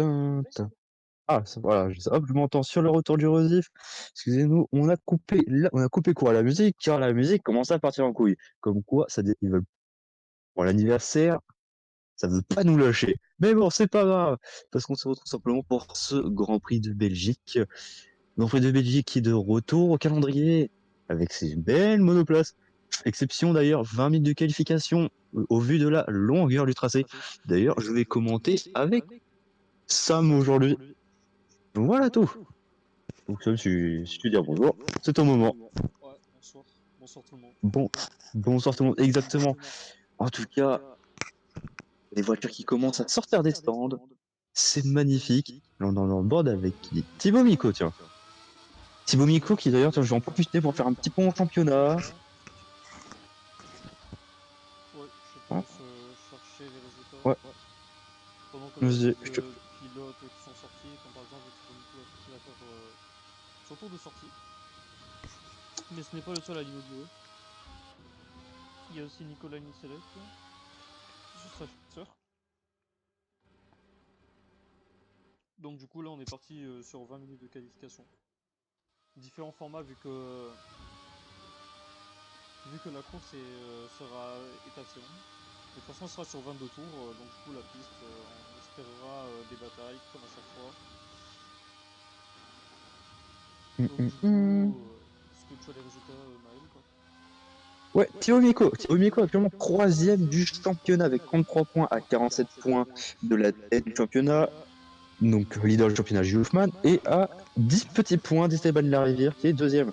tin, tin. Ah, voilà, hop, je m'entends sur le retour du Rosif. Excusez-nous, on a coupé court à la musique, car la musique commençait à partir en couille. Comme quoi, ils veulent, pour l'anniversaire, ça veut pas nous lâcher. Mais bon, c'est pas grave, parce qu'on se retrouve simplement pour ce Grand Prix de Belgique. Grand Prix de Belgique qui est de retour au calendrier, avec ses belles monoplaces. Exception d'ailleurs, 20 minutes de qualification, au vu de la longueur du tracé. D'ailleurs, je vais commenter avec Sam aujourd'hui. Voilà tout. Donc Sam, si tu dis bonjour, c'est ton moment. Ouais, bonsoir. Bonsoir tout le monde. Bon, bonsoir tout le monde, exactement. En tout cas, les voitures qui commencent à sortir des stands, c'est magnifique. On est en board avec qui? Thibaut Miko, tiens. Thibaut Miko qui d'ailleurs, tiens, je vais en profiter pour faire un petit pont au championnat. Ouais, je te Hein, laisse chercher les résultats. ouais, Pendant qu'on a vas-y, quelques pilotes qui sont sortis, comme par exemple Thibaut qui va faire son tour de sortie. Mais ce n'est pas le seul à l'inaugurer. Il y a aussi Nicolas Nicelet, sur sa sœur. Donc du coup là on est parti sur 20 minutes de qualification. Différents formats vu que la course sera étation. De toute façon, ce sera sur 22 tours, donc du coup, la piste, on espérera des batailles, comme à chaque fois. Donc du hum. coup, est-ce que tu as les résultats, Maël, ou pas? Ouais, Thibaut Miko actuellement troisième du championnat avec 33 points à 47 points de la tête du championnat. Donc leader du championnat Gilles Hoffman et à 10 petits points d'Esteban de la Rivière qui est deuxième.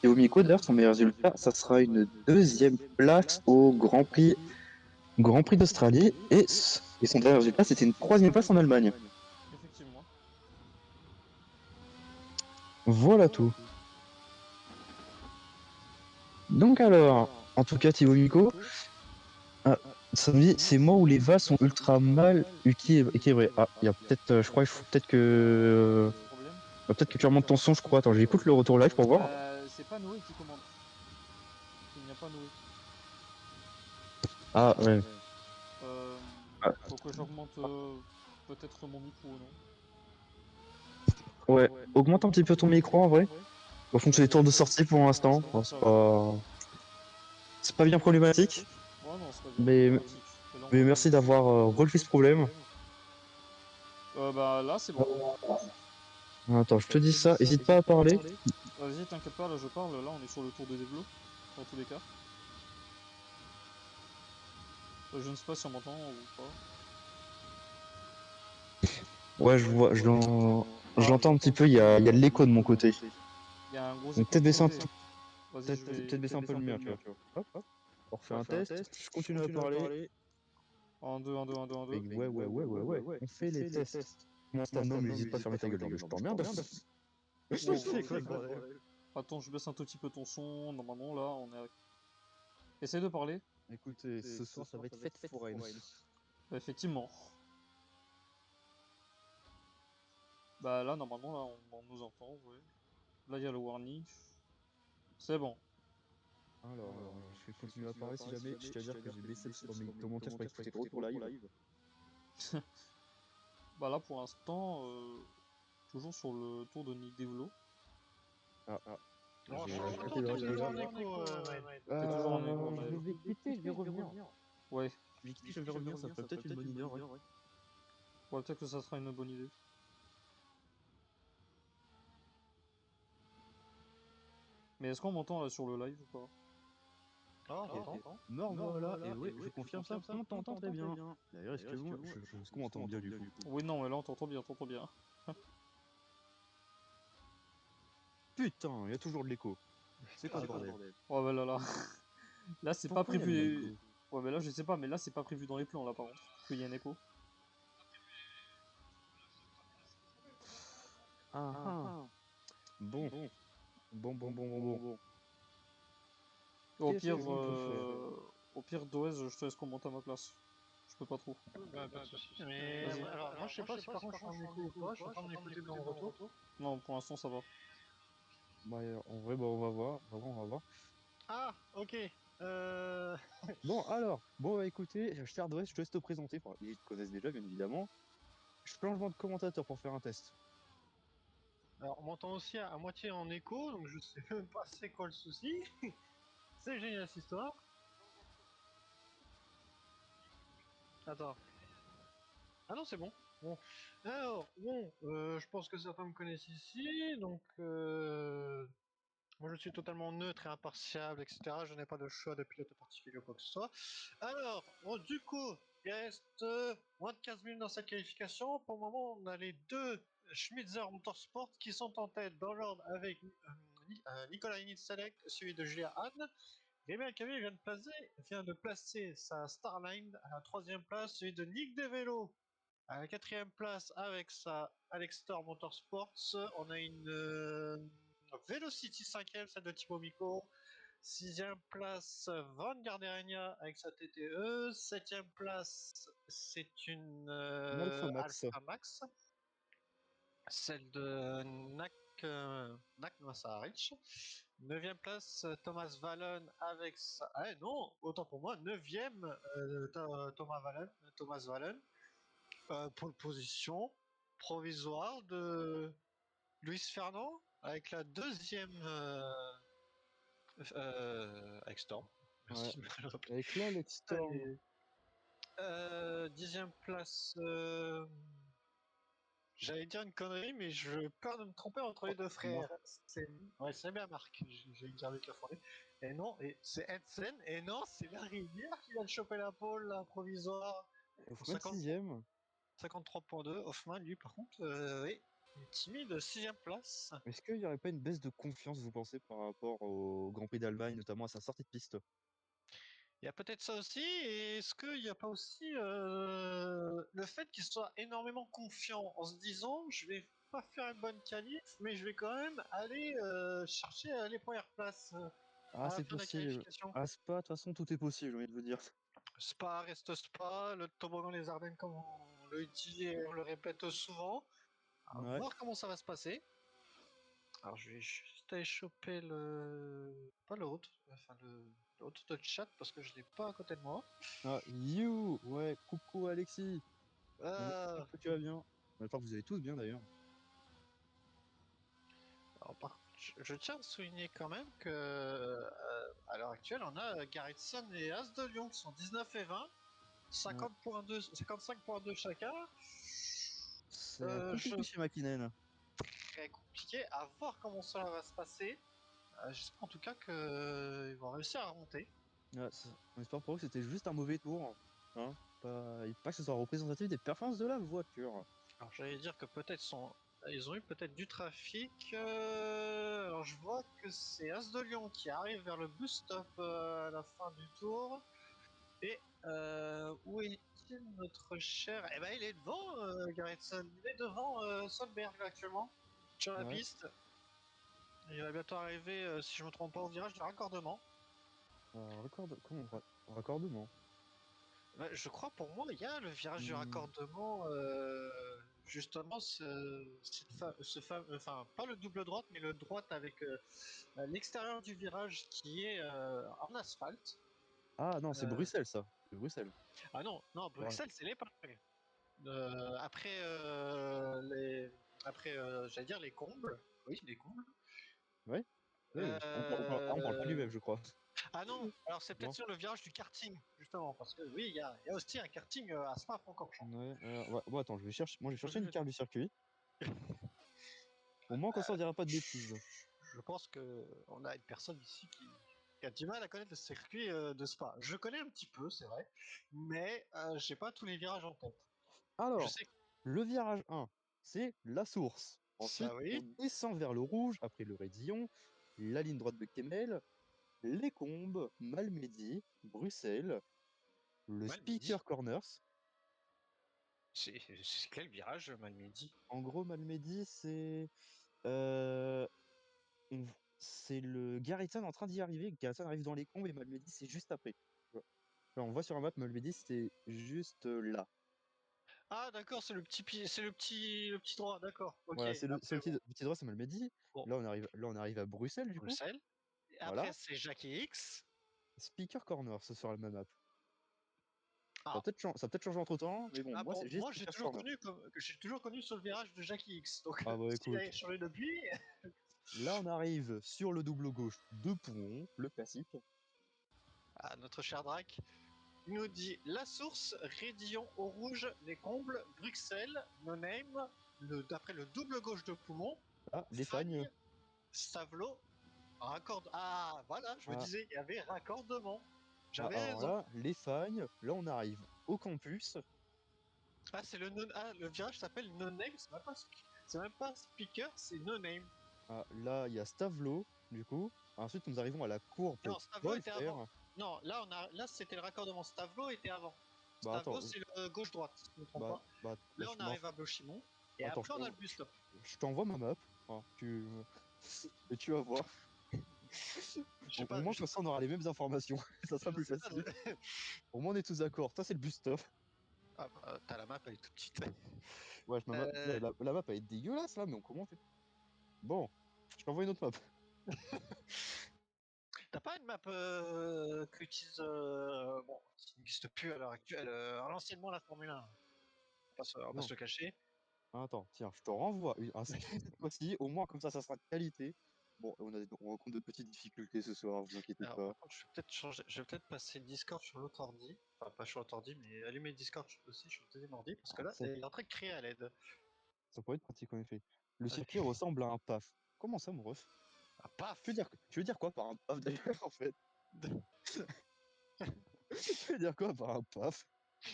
Thibaut Miko d'ailleurs son meilleur résultat, ça sera une deuxième place au Grand Prix d'Australie et son dernier résultat c'était une troisième place en Allemagne. Effectivement. Voilà tout. Donc alors, en tout cas Thibaut Miko, ah, samedi, c'est moi où les vases sont ultra mal équilibrés. Ah, il y a peut-être, je crois, il faut Un petit problème. peut-être que tu remontes ton son, je crois. Attends, j'écoute le retour live pour voir. C'est pas Noé qui commande. Il n'y a pas Noé. Ah, ouais. Euh, Ah, Faut que j'augmente peut-être mon micro, non? ouais. Augmente un petit peu ton micro en vrai. En fonction des tours de sortie pour l'instant. Bon, Ça va. c'est pas bien problématique. Ouais, non, c'est pas bien Mais, problématique. Et là, on mais va merci vérifier. d'avoir relevé ce problème. Bah là, c'est bon. Attends, je te dis ça. Hésite pas à parler. Vas-y, t'inquiète pas, là je parle. Là, on est sur le tour de développement, dans tous les cas. Je ne sais pas si on m'entend ou pas. Ouais, je l'entends un petit peu. Il y a de l'écho de mon côté. Il y a un gros Donc écho de ton côté. Vas-y, peut-être baisser un peu le mien, tu vois. Hop, hop. On refait un test. Je continue à parler. en deux, en deux, en deux, en Et deux. ouais. On fait les tests. Comment ça, non, mais n'hésite pas à fermer ta gueule, je t'emmerde. Oh, C'est quoi le bordel? attends, je baisse un tout petit peu ton son. Normalement, là, on est. Essaye de parler. Écoutez, ce soir, ça va être fête foraine. Bah, effectivement. Bah là, normalement, là, on nous entend, ouais. Là, il y a le warning. C'est bon. Alors, je vais continuer à parler si jamais. Je tiens à dire que j'ai baissé le son de mon casque pour écouter trop ton live. Bah là, pour l'instant, toujours sur le tour de Nidévlo. Ah, Oh, j'ai je arrêté t'entends de toujours regarder. en écho, Maël. T'es toujours en écho, Je Maël. vais quitter, je vais revenir. Ouais. Je vais quitter, je vais revenir, ça serait peut-être une bonne idée en vrai. Ouais, peut-être que ça sera une bonne idée. Mais est-ce qu'on m'entend là sur le live ou pas? Ah, on Ok. t'entend. Non, voilà, et ouais, je confirme ça, on t'entend très bien. D'ailleurs, excuse-moi, est-ce qu'on m'entend bien du coup? Oui, non, mais là on t'entend bien, t'entends bien. Putain, il y a toujours de l'écho. C'est quoi ce bordel? Oh bah là là. Là c'est pas Pourquoi il y a de prévu. l'écho? Ouais, mais là je sais pas, mais là c'est pas prévu dans les plans là par contre. Qu'il y ait un écho. Ah ah. Bon, bon. Au Qu'est-ce pire, qu'on peut faire? au pire, Doez, je te laisse commenter à ma place. Je peux pas trop. Bah, pas de soucis. Mais Vas-y. alors, moi, je sais pas si par contre je suis en écho ou pas. Je suis en train d'écouter dans le retour. Non, pour l'instant ça va. Bah, en vrai, bah, on va voir. On va voir. Ah, ok. Euh... Bon, alors, bon, bah, écoutez, cher Dress, je te laisse te présenter. Enfin, ils te connaissent déjà, bien évidemment. changement de commentateur pour faire un test. Alors, on m'entend aussi à moitié en écho, donc je sais même pas c'est quoi le souci. C'est génial cette histoire. Attends. Ah non, c'est bon. Bon. Alors, bon, je pense que certains me connaissent ici, donc moi je suis totalement neutre et impartial, etc. Je n'ai pas de choix de pilote particulier ou quoi que ce soit. Alors, bon, du coup, il reste moins de 15 minutes dans cette qualification. Pour le moment, on a les deux Schmitzer Motorsport qui sont en tête dans l'ordre avec Nicolas Select, suivi de Julia Hahn. Rémi Alcavé vient de placer sa Starline à la 3e place, suivi de Nick Develo à la 4e place avec sa Alextor Motorsports. On a une Velocity 5e, celle de Thibaut Mico. 6e place, Van Gardenia avec sa TTE. 7e place, c'est une Alpha Max. Alpha Max, celle de Nak Massarich. 9e place, Thomas Valen avec sa. Ah non, autant pour moi, 9e, Thomas Valen. Pole position provisoire de Luis Fernand avec la 2e avec Storm. Ouais. Merci de me le rappeler. Avec l'Alex Storm. Allez. 10e place. J'allais dire une connerie, mais je peur de me tromper entre les deux frères. C'est bien Marc. J'ai dire avec la fournée. Et non, et c'est Edsen. Et non, c'est la rivière qui vient de choper la pole la provisoire. Pour Hoffman 6ème. 53.2. Hoffman, lui, par contre, oui, il est timide, 6e place. Est-ce qu'il n'y aurait pas une baisse de confiance, vous pensez, par rapport au Grand Prix d'Allemagne, notamment à sa sortie de piste? Il y a peut-être ça aussi, et est-ce qu'il n'y a pas aussi le fait qu'il soit énormément confiant en se disant je vais pas faire une bonne qualif, mais je vais quand même aller chercher les premières places Ah, à la c'est fin de la possible. qualification. À Spa, de toute façon, tout est possible, j'ai envie de vous dire. Spa reste Spa, le toboggan des Ardennes comme on le dit et on le répète souvent. À Ouais. voir comment ça va se passer. Alors je vais juste aller choper le... pas l'autre, enfin l'autre de chat parce que je l'ai pas à côté de moi. Ah, you! Ouais, coucou Alexis. J'espère que tu vas bien. J'espère que vous allez tous bien d'ailleurs. Alors, par contre, je tiens à souligner quand même que à l'heure actuelle, on a Garrison et As de Lyon qui sont 19 et 20, 50.2, 55.2 chacun. C'est compliqué chez McKinnon. Très compliqué. À voir comment ça va se passer. J'espère en tout cas qu'ils vont réussir à remonter. Ouais, on espère pour eux que c'était juste un mauvais tour. Hein, pas que ce soit représentatif des performances de la voiture. Alors j'allais dire que peut-être ils ont eu peut-être du trafic. Alors je vois que c'est As de Lyon qui arrive vers le bus stop à la fin du tour. Et où est-il notre cher? Eh ben il est devant Garretson. Il est devant Solberg là, actuellement sur la Ouais. piste. Il va bientôt arriver, si je me trompe pas, au virage du raccordement. Raccordement. Ouais, je crois pour moi il y a le virage du Hmm. raccordement. Justement, enfin pas le double droite, mais le droite avec l'extérieur du virage qui est en asphalte. Ah non, c'est Euh, Bruxelles ça. C'est Bruxelles. Ah non, non, Ouais. Bruxelles c'est l'Épargne. Après j'allais dire les combles. Oui, les combles. Ouais. Ouais, on parle pas du Euh, même, je crois. Ah non, alors c'est peut-être Non. sur le virage du karting, justement, parce que oui, il y a aussi un karting à Spa-Francorchamps. Ouais, bon, attends, moi je vais chercher une Je, carte du circuit. Au moins comme ça on dira pas de bêtises. je pense que on a une personne ici qui a du mal à connaître le circuit de Spa. Je connais un petit peu, c'est vrai, mais j'ai pas tous les virages en tête. Je Alors, sais que le virage 1, c'est la source. ça, Ensuite, on oui. descend vers le rouge, après le raidillon, la ligne droite de Kemmel, les Combes, Malmedy, Bruxelles, le Malmedy. Speaker Corners. C'est quel virage, Malmedy? En gros, Malmedy, euh, on v c'est le Garrison en train d'y arriver. Garrison arrive dans les Combes et Malmedy, c'est juste après. Tu vois? Là, on voit sur la map, Malmedy, c'est juste, là. Ah d'accord, c'est le petit droit, d'accord. Ok. Voilà, c'est Après le bon, petit droit, c'est Malmedy. bon, Là, on arrive à Bruxelles, du coup. Bruxelles. Et après Voilà. c'est Jackie X. Speaker Corners sur la même map. Ah. Ça a peut-être changé entre temps, mais bon, Ah moi, bon, j'ai moi cette performance. j'ai toujours connu sur le virage de Jackie X. Donc Ah bah s'il écoute, a changé depuis. là, on arrive sur le double gauche de Poumon, le classique. Ah, notre cher Drac nous dit la source, Rédillon au rouge, les combles, Bruxelles, No Name, d'après le double gauche de Poumon, Ah, les fagnes. Fagne, Stavelot, Ah voilà, je me Ah, disais, il y avait raccordement. ah, J'avais alors raison. là, les fagnes. Là, on arrive au campus. Ah, c'est le non. Ah, le virage s'appelle No Name, c'est même pas speaker, c'est No Name. Ah, là, il y a Stavelot, du coup. Ensuite, nous arrivons à la courbe Non, Stavelot Paul, était avant. frère. Non, là c'était le raccordement. Stavelot était avant. Bah Stavelot attends, c'est le gauche-droite, si je ne me trompe pas. bah, Là on arrive à Blochimont. Et attends, après on a le bus stop. je t'envoie ma map. Hein, et tu vas voir. Je sais Au pas, moins, comme ça, on aura les mêmes informations. Ça sera je plus sais pas. facile. Au moins, on est tous d'accord. Ça, c'est le bus stop. Ah bah, t'as la map, elle est toute petite. Ouais, Euh, la map, elle est dégueulasse, là, mais on comment on fait? Bon, je t'envoie une autre map. T'as pas une map que utilise, bon, qui n'existe plus à l'heure actuelle, anciennement la Formule 1. On va pas Non. se le cacher. Attends, tiens, je te renvoie un screen cette fois-ci. Au moins, comme ça sera de qualité. Bon, on rencontre de petites difficultés ce soir, vous inquiétez Alors, pas. par contre, je vais peut-être passer Discord sur l'autre ordi. Enfin, pas sur l'autre ordi, mais allumer Discord aussi sur le deuxième ordi, parce que Ah, là, il est en train de créer à l'aide. ça pourrait être pratique en effet. Le Ok. circuit ressemble à un PAF. Comment ça, mon ref? Ah, paf. Tu veux dire quoi par un PAF d'ailleurs, en fait? Tu veux dire quoi par un PAF?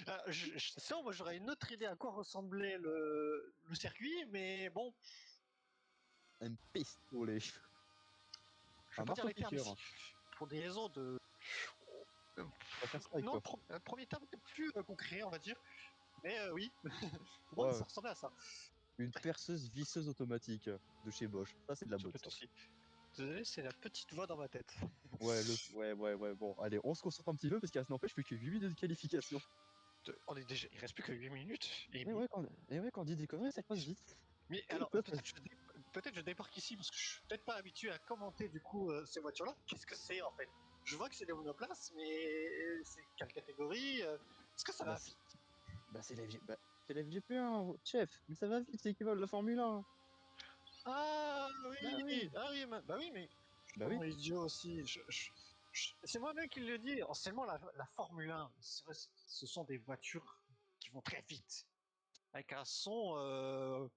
Ah, sais, moi j'aurais une autre idée à quoi ressemblait le circuit, mais bon, Un pistolet. je vais Un pas dire les termes marteau-piqueur. ici. Pour des raisons de. Pas faire strike, Non, quoi. le premier terme était plus concret, on va dire. Mais oui, pour moi Ouais, ça ressemblait à ça. une perceuse visseuse automatique de chez Bosch. Ça, c'est de la Ça botte, peut ça. être aussi. Désolé, c'est la petite voix dans ma tête. Ouais. Bon, allez, on se concentre un petit peu parce qu'à ce n'empêche plus que 8 minutes de qualification. On est déjà. Il reste plus que 8 minutes. Et ouais, quand on dit des conneries, ça passe vite. Mais alors, Ça passe- peut-être je débarque ici parce que je suis peut-être pas habitué à commenter du coup ces voitures-là. Qu'est-ce que c'est en fait? Je vois que c'est des monoplaces, mais c'est quelle catégorie? Est-ce que ça Bah, va c'est vite? c'est la FGP1, chef. Mais ça va vite, c'est l'équivalent de la Formule 1. Ah Bah oui, oui, ah oui, bah oui, mais je suis bah oui. vraiment idiot aussi. C'est moi-même qui le dis. Anciennement, la Formule 1, c'est vrai, ce sont des voitures qui vont très vite, avec un son,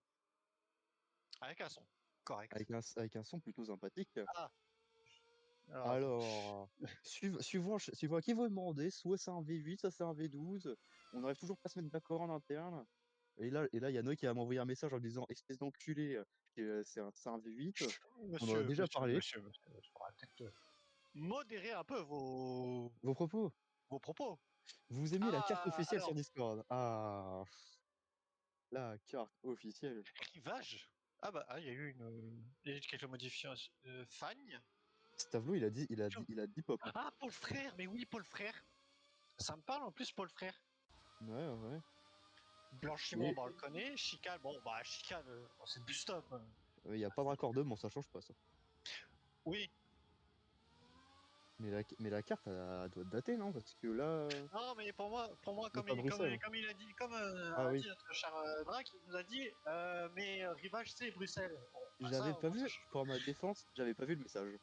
avec un son correct. Avec un son plutôt sympathique. Ah, alors attends. Alors, suivant à qui vous demandez, soit c'est un V8, soit c'est un V12. On n'arrive toujours pas à se mettre d'accord en interne. Et là, il y a Noé qui va m'envoyer un message en me disant espèce d'enculé, c'est un V8. On en a déjà parlé. Il faudra peut-être modérer un peu Vos propos, vos propos. vous vous aimiez la carte Ah, officielle sur alors, Discord. Ah, la carte officielle. rivage. Il y a eu il y a eu quelques modifications. Fagne. Stavlo, il a dit pop. Ah, Paul Frère, mais oui, Paul Frère. Ça me parle en plus, Paul Frère. Ouais. Blanchiment, Mais bah, on le connaît. Chicane, bon, bah, Chicane, c'est le bus stop. il n'y a pas de raccordement, ça change pas ça. Oui. Mais la carte, elle doit dater, non? Parce que là, Non, mais pour moi c'est pas Bruxelles. comme il a dit, Ah a oui, dit notre cher Drac, il nous a dit, mais rivage, c'est Bruxelles. Bon, bah, j'avais ça, au pas moins, ça vu, change. pour ma défense, j'avais pas vu le message.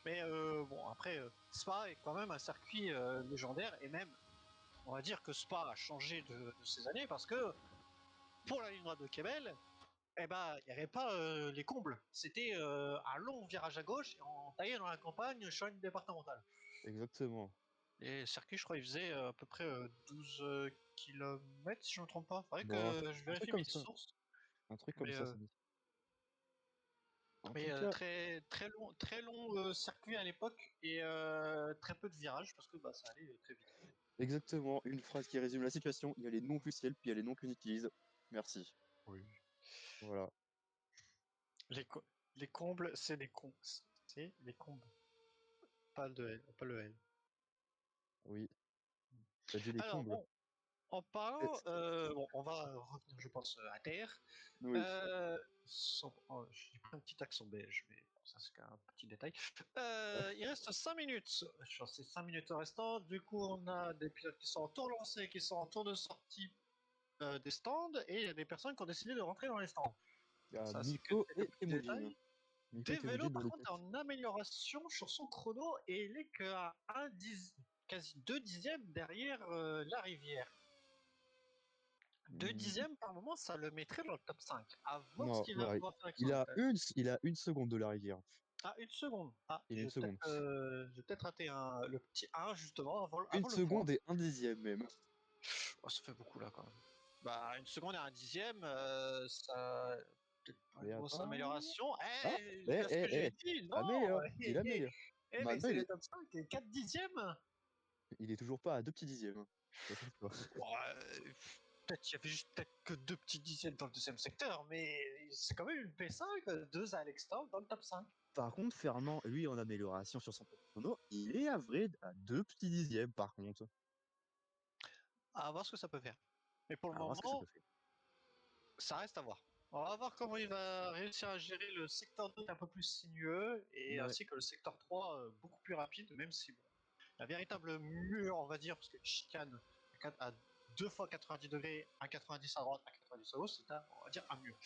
Mais bon, après, Spa est quand même un circuit légendaire, et même, on va dire que Spa a changé de ces années, parce que pour la ligne droite de Kebel, eh ben, il n'y avait pas les combles. C'était un long virage à gauche, et on taillait dans la campagne sur une départementale. Exactement. Et le circuit, je crois, il faisait à peu près 12 km, si je ne me trompe pas. Faudrait Bon, que je un truc vérifie comme mes ça. sources. Un truc comme Mais, ça, ça dit. En tout cas, très long circuit à l'époque, et très peu de virages, parce que bah, ça allait très vite. exactement, une phrase qui résume la situation. Il y a les noms officiels, puis il y a les noms qu'on utilise. Merci. Oui. Voilà. Les, co- les combles, c'est les cons. C'est les combles. Pas le L. Oui. T'as dit les Alors combles. bon, en Eh, parlant, bon, on va revenir, je pense, à terre. Oui. J'ai pris un petit accent belge, mais bon, Ça, c'est un petit détail. Il reste 5 minutes. Sur ces 5 minutes restantes, du coup, on a des pilotes qui sont en tour lancé, qui sont en tour de sortie des stands, et il y a des personnes qui ont décidé de rentrer dans les stands. Il y a Ça, c'est Miko quelques et petits Temujin. détails. Miko et Develo, Temujin dans par le contre, est test. en amélioration sur son chrono et il est qu'à quasi 2 dixièmes derrière la rivière. 2 dixièmes par moment, ça le mettrait dans le top 5. À voir ce Non, qu'il va ouais, pouvoir faire avec il son a hôtel. une seconde de la rivière. Ah, une seconde. Ah, Il a une seconde. j'ai peut-être raté le petit 1 justement Une avant le point. seconde et un dixième même. Oh, ça fait beaucoup là quand même. Bah, une seconde et un dixième, ça. Peut-être pas Mais une grosse attends. amélioration. Ah, Eh, c'est ce que j'ai dit, non. améliore, il améliore. Mais Maintenant, c'est les top 5 et 4 dixièmes. il est toujours pas à 2 petits dixièmes. Attention. Ouais, peut-être il y avait juste peut-être que 2 petits dixièmes dans le deuxième secteur, mais c'est quand même une P5, 2 à l'extérieur dans le top 5. Par contre, Fernand, lui, en amélioration sur son chrono, il est average à 2 petits dixièmes, par contre. À voir ce que ça peut faire. Mais pour le Alors, voir ce que ça moment, peut faire. ça reste à voir. On va voir comment il va réussir à gérer le secteur 2 un peu plus sinueux et Ouais. ainsi que le secteur 3 beaucoup plus rapide, même si bon, la véritable mur, on va dire, parce que chicane à 2 fois 90 degrés, un 90 à droite, un 90 à gauche, c'est on va dire un mur.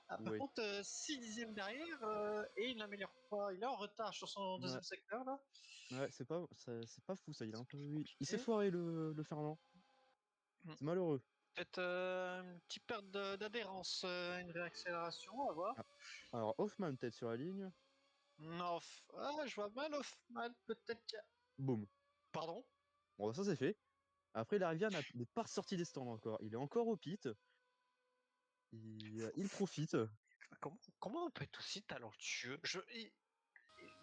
Par Oui. contre, 6 dixièmes derrière et il n'améliore pas. Il est en retard sur son Ouais. deuxième secteur là. Ouais, c'est pas fou ça. Il a un peu. Il s'est Compliqué. foiré le Fernand. Hmm. C'est malheureux. Peut-être une petite perte d'adhérence, une réaccélération, à voir. Ah. Alors, Hoffman, peut-être sur la ligne. Non, je vois mal Hoffman, peut-être qu'il y a... Boum. Pardon? Bon, bah, ça c'est fait. Après, la rivière n'est pas ressorti des stands encore. Il est encore au pit. Il profite. Comment on peut être aussi talentueux?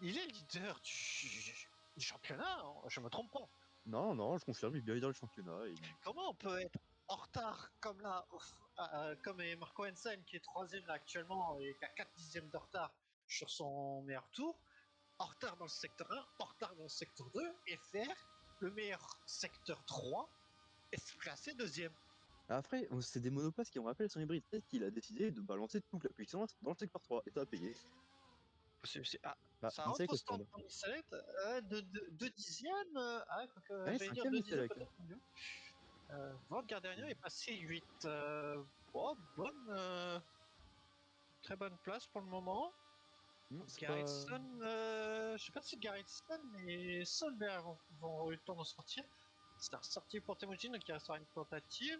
Il est leader du championnat, hein, je me trompe pas. Non, non, je confirme, il est bien dans le championnat. Comment on peut être en retard comme là, comme est Marco Hansen qui est troisième là actuellement et qui a 4 dixièmes de retard sur son meilleur tour, en retard dans le secteur 1, en retard dans le secteur 2 et faire le meilleur secteur 3 et se classer deuxième. Après, c'est des monoplaces qui ont rappelé son hybride. Peut-être qu'il a décidé de balancer toute la puissance dans le secteur 3 et ça a payé. Bah, Ça on sait rentre que au le stand stand. pour Nissalet, 2 dixièmes, Allez, j'allais dire 5ème 2 dixièmes Nistelec. peut-être mieux. Van Gardenia est passé 8. Très bonne place pour le moment. Non, c'est pas. Garrison, je sais pas si Garrison et Solberg vont eu le temps de sortir. C'est sorti pour Temujin, donc il restera une tentative.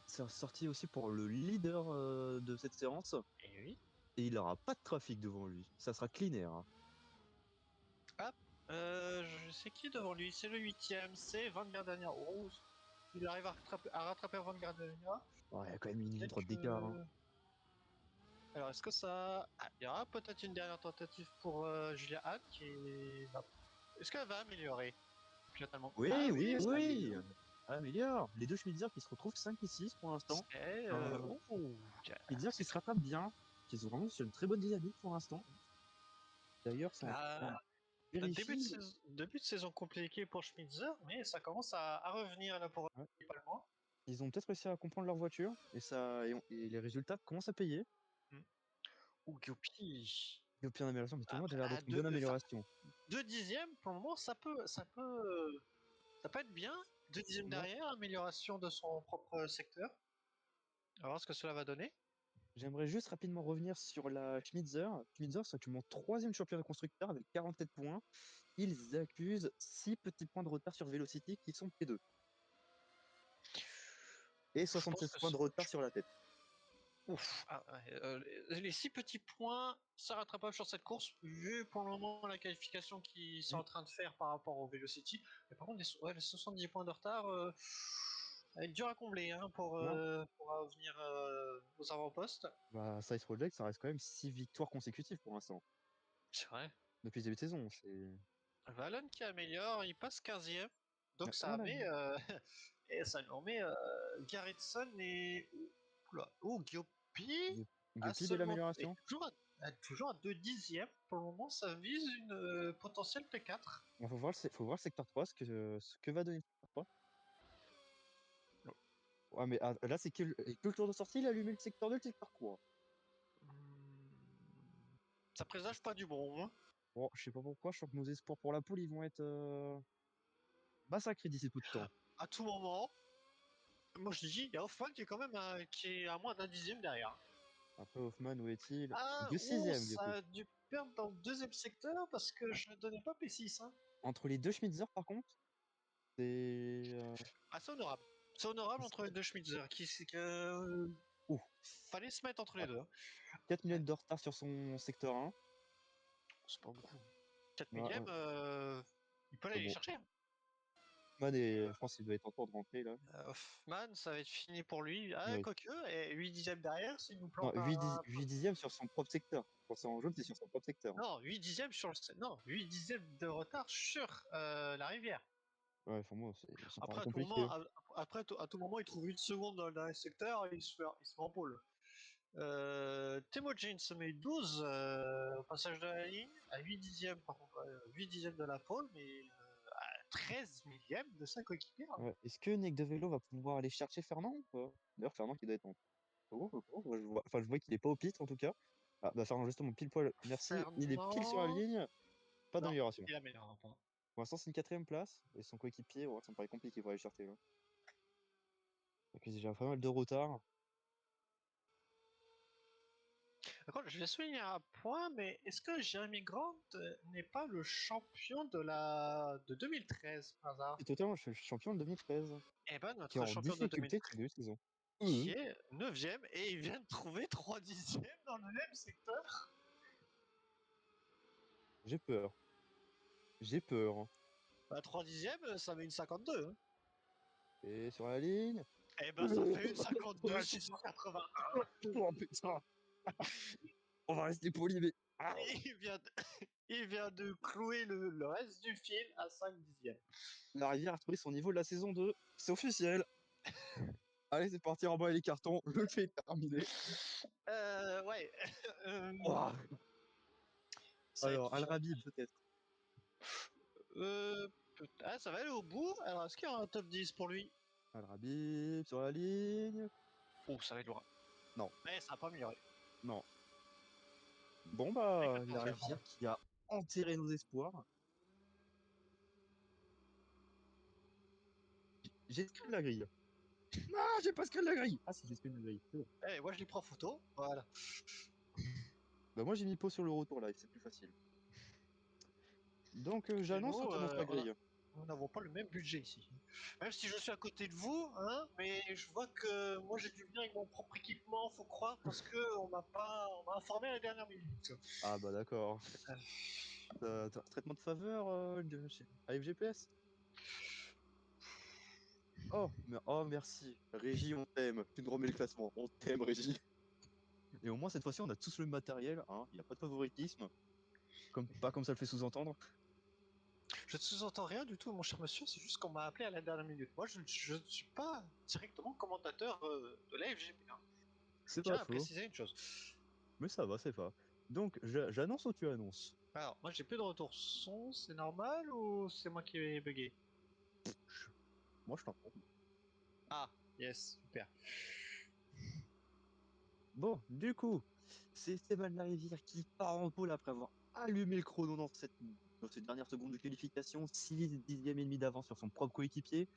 C'est sorti aussi pour le leader de cette séance. Et oui. Et il n'aura pas de trafic devant lui. Ça sera clean air. Hein. Je sais qui est devant lui, c'est le 8ème, c'est Van Gardenia. Oh, il arrive à rattraper Van Gardenia. Ouais, il y a quand même une ligne droite Que... d'écart. Hein. Alors, est-ce que ça. Ah, il y aura peut-être une dernière tentative pour Julia Hatt qui va. Est-ce qu'elle va améliorer totalement? Oui, Ah oui, oui, ça oui. améliore. Ah, meilleur. Les deux Schmitzer qui se retrouvent 5 et 6 pour l'instant. Schmitzer qui C'est se rattrape bien. Qui sont vraiment sur une très bonne dynamique pour l'instant. D'ailleurs, ça un vérifie. début de saison compliqué pour Schmitzer, mais ça commence à revenir là pour Ouais. principalement. Ils ont peut-être réussi à comprendre leur voiture et les résultats commencent à payer. Ou Guppy. Et au pire d'amélioration, mais tout le monde a l'air d'être une bonne Enfin, amélioration. 2 dixièmes pour le moment, ça peut être bien. 2 dixièmes Ouais. derrière, amélioration de son propre secteur. On va voir ce que cela va donner. J'aimerais juste rapidement revenir sur la Schmitzer. Schmitzer, c'est actuellement 3e championnat constructeur avec 47 points. Ils accusent 6 petits points de retard sur Velocity qui sont P2. Et Je pense 76 que points de retard sur la tête. Ouf, les 6 petits points, ça rattrapable sur cette course, vu pour le moment la qualification qu'ils sont en train de faire par rapport au Velocity. Mais par contre, les 70 points de retard, ça va être dur à combler hein, pour Non. venir aux avant-postes. Bah, Size Project, ça reste quand même 6 victoires consécutives pour l'instant. C'est vrai. Depuis le début de saison. C'est Valon qui améliore, il passe 15ème. Donc pas ça mal. met. Et ça nous met Garretson et. Oula. Oh, Giopi à Guppy, belle seulement. Et amélioration. toujours à 2 dixièmes. Pour le moment, ça vise une potentielle P4. Il faut voir le secteur 3, ce que va donner le secteur 3. Non. Ouais, mais là, c'est que le tour de sortie, il a allumé le secteur 2 le secteur 3. Hmm. Ça présage pas du bon. Hein. Bon, je sais pas pourquoi, je sens que nos espoirs pour la poule, ils vont être massacrés d'ici peu de temps. À tout moment, moi je dis, il y a Hoffman qui est quand même qui est à moins d'un dixième derrière. Après, Hoffman, où est-il? Ah, De oh, sixième, du ça coup. a dû perdre dans le deuxième secteur parce que je ne donnais pas P6. Hein. Entre les deux Schmitzer, par contre, c'est... Ah, c'est honorable. C'est honorable entre les deux Schmitzer. Ouh, Fallait se mettre entre les deux. Hein. 4 minutes de retard sur son secteur 1. C'est pas beaucoup. 4 Ouais, millièmes, il peut aller les bon. chercher. Hein. Hoffman, je pense qu'il doit être en cours de rentrée, là. Hoffman, ça va être fini pour lui. Ah, Oui. quoique, et 8 dixièmes derrière, s'il nous Non, plante 8 dixièmes sur son propre secteur. Quand c'est en jaune, c'est sur son propre secteur. Non, 8 dixièmes sur le... Non, 8 dixièmes de retard sur la rivière. Ouais, enfin, moi, ça paraît Après, compliqué. à tout moment, il trouve une seconde dans le dernier secteur et il se met en pôle. Temujin se met 12 au passage de la ligne, à 8 dixièmes, par contre, 8 dixièmes de la pôle, mais à 13 millièmes de sa coéquipière. Hein. Ouais. Est-ce que Nick DeVelo va pouvoir aller chercher Fernand ou pas? D'ailleurs, Fernand qui doit être en cours, moi, je vois qu'il est pas au pit, en tout cas. Ah, bah Fernand, justement, pile poil, merci. Il est pile sur la Fernand. ligne, pas Non, d'amélioration. il a meilleur. Pour Pour l'instant, c'est une 4ème place, et son coéquipier, ouais, ça me paraît compliqué pour aller chercher, là. Donc, il y a déjà pas mal de retard. Par contre, je vais souligner un point, mais est-ce que Jeremy Grant n'est pas le champion de 2013 par hasard? Et totalement, je suis champion de 2013, Eh ben, qui est notre en champion de difficulté 2013 depuis le début de saison. qui est 9ème et il vient de trouver 3 dixièmes dans le même secteur. J'ai peur. J'ai peur. Hein. Bah, 3 dixièmes, ça met une 52. Hein. Et sur la ligne. Eh ben, ça fait une 52, Ouais, c'est 680. oh, putain. On va rester poli, mais. Ah. Il vient de, il vient de clouer le reste du fil à 5 dixièmes. La rivière a retrouvé son niveau de la saison 2. C'est officiel. Allez, c'est parti, en bas les cartons. Le fait est terminé. Ouais. Ouah. Ça va être Alors, dur. Al-Rabib, peut-être. Ah, ça va aller au bout. Alors, est-ce qu'il y aura un top 10 pour lui? Al-Rabib sur la ligne. Oh, ça va être loin. Non, Mais ça n'a pas amélioré. non. Bon, Avec bah, le la confirme. rivière qui a enterré nos espoirs. J'ai screen la grille. Non, j'ai pas screen la grille. Ah, si, j'ai screen la grille. C'est bon. Eh, moi, je les prends en photo. Voilà. Bah, moi, j'ai mis pause sur le retour live, c'est plus facile. Donc, Et j'annonce ou nous, t'annonces la grille? nous n'avons pas le même budget ici. Même si je suis à côté de vous, hein, mais je vois que moi j'ai dû venir avec mon propre équipement, faut croire, parce que on m'a informé à la dernière minute. Ah, bah, d'accord. T'as un traitement de faveur chez AFGPS? Oh, merci. Régie, on t'aime. Tu nous remets le classement. On t'aime, Régie. Et au moins, cette fois-ci, on a tous le même matériel. Hein. Il n'y a pas de favoritisme. Pas comme ça le fait sous-entendre. Je ne sous-entends rien du tout, mon cher monsieur, c'est juste qu'on m'a appelé à la dernière minute. Moi, je ne suis pas directement commentateur de la FGP. Hein. Je C'est pas tiens à faux. préciser une chose. Mais ça va, c'est pas. Donc, j'annonce ou tu annonces? Alors, moi j'ai plus de retour son, c'est normal ou c'est moi qui ai bugué? Moi, je t'en prie. Ah, yes, super. Bon, du coup, c'est Esteban Larivière qui part en pôle après avoir allumé le chrono dans cette dernière seconde de qualification. 6 dixièmes et demi d'avance sur son propre coéquipier.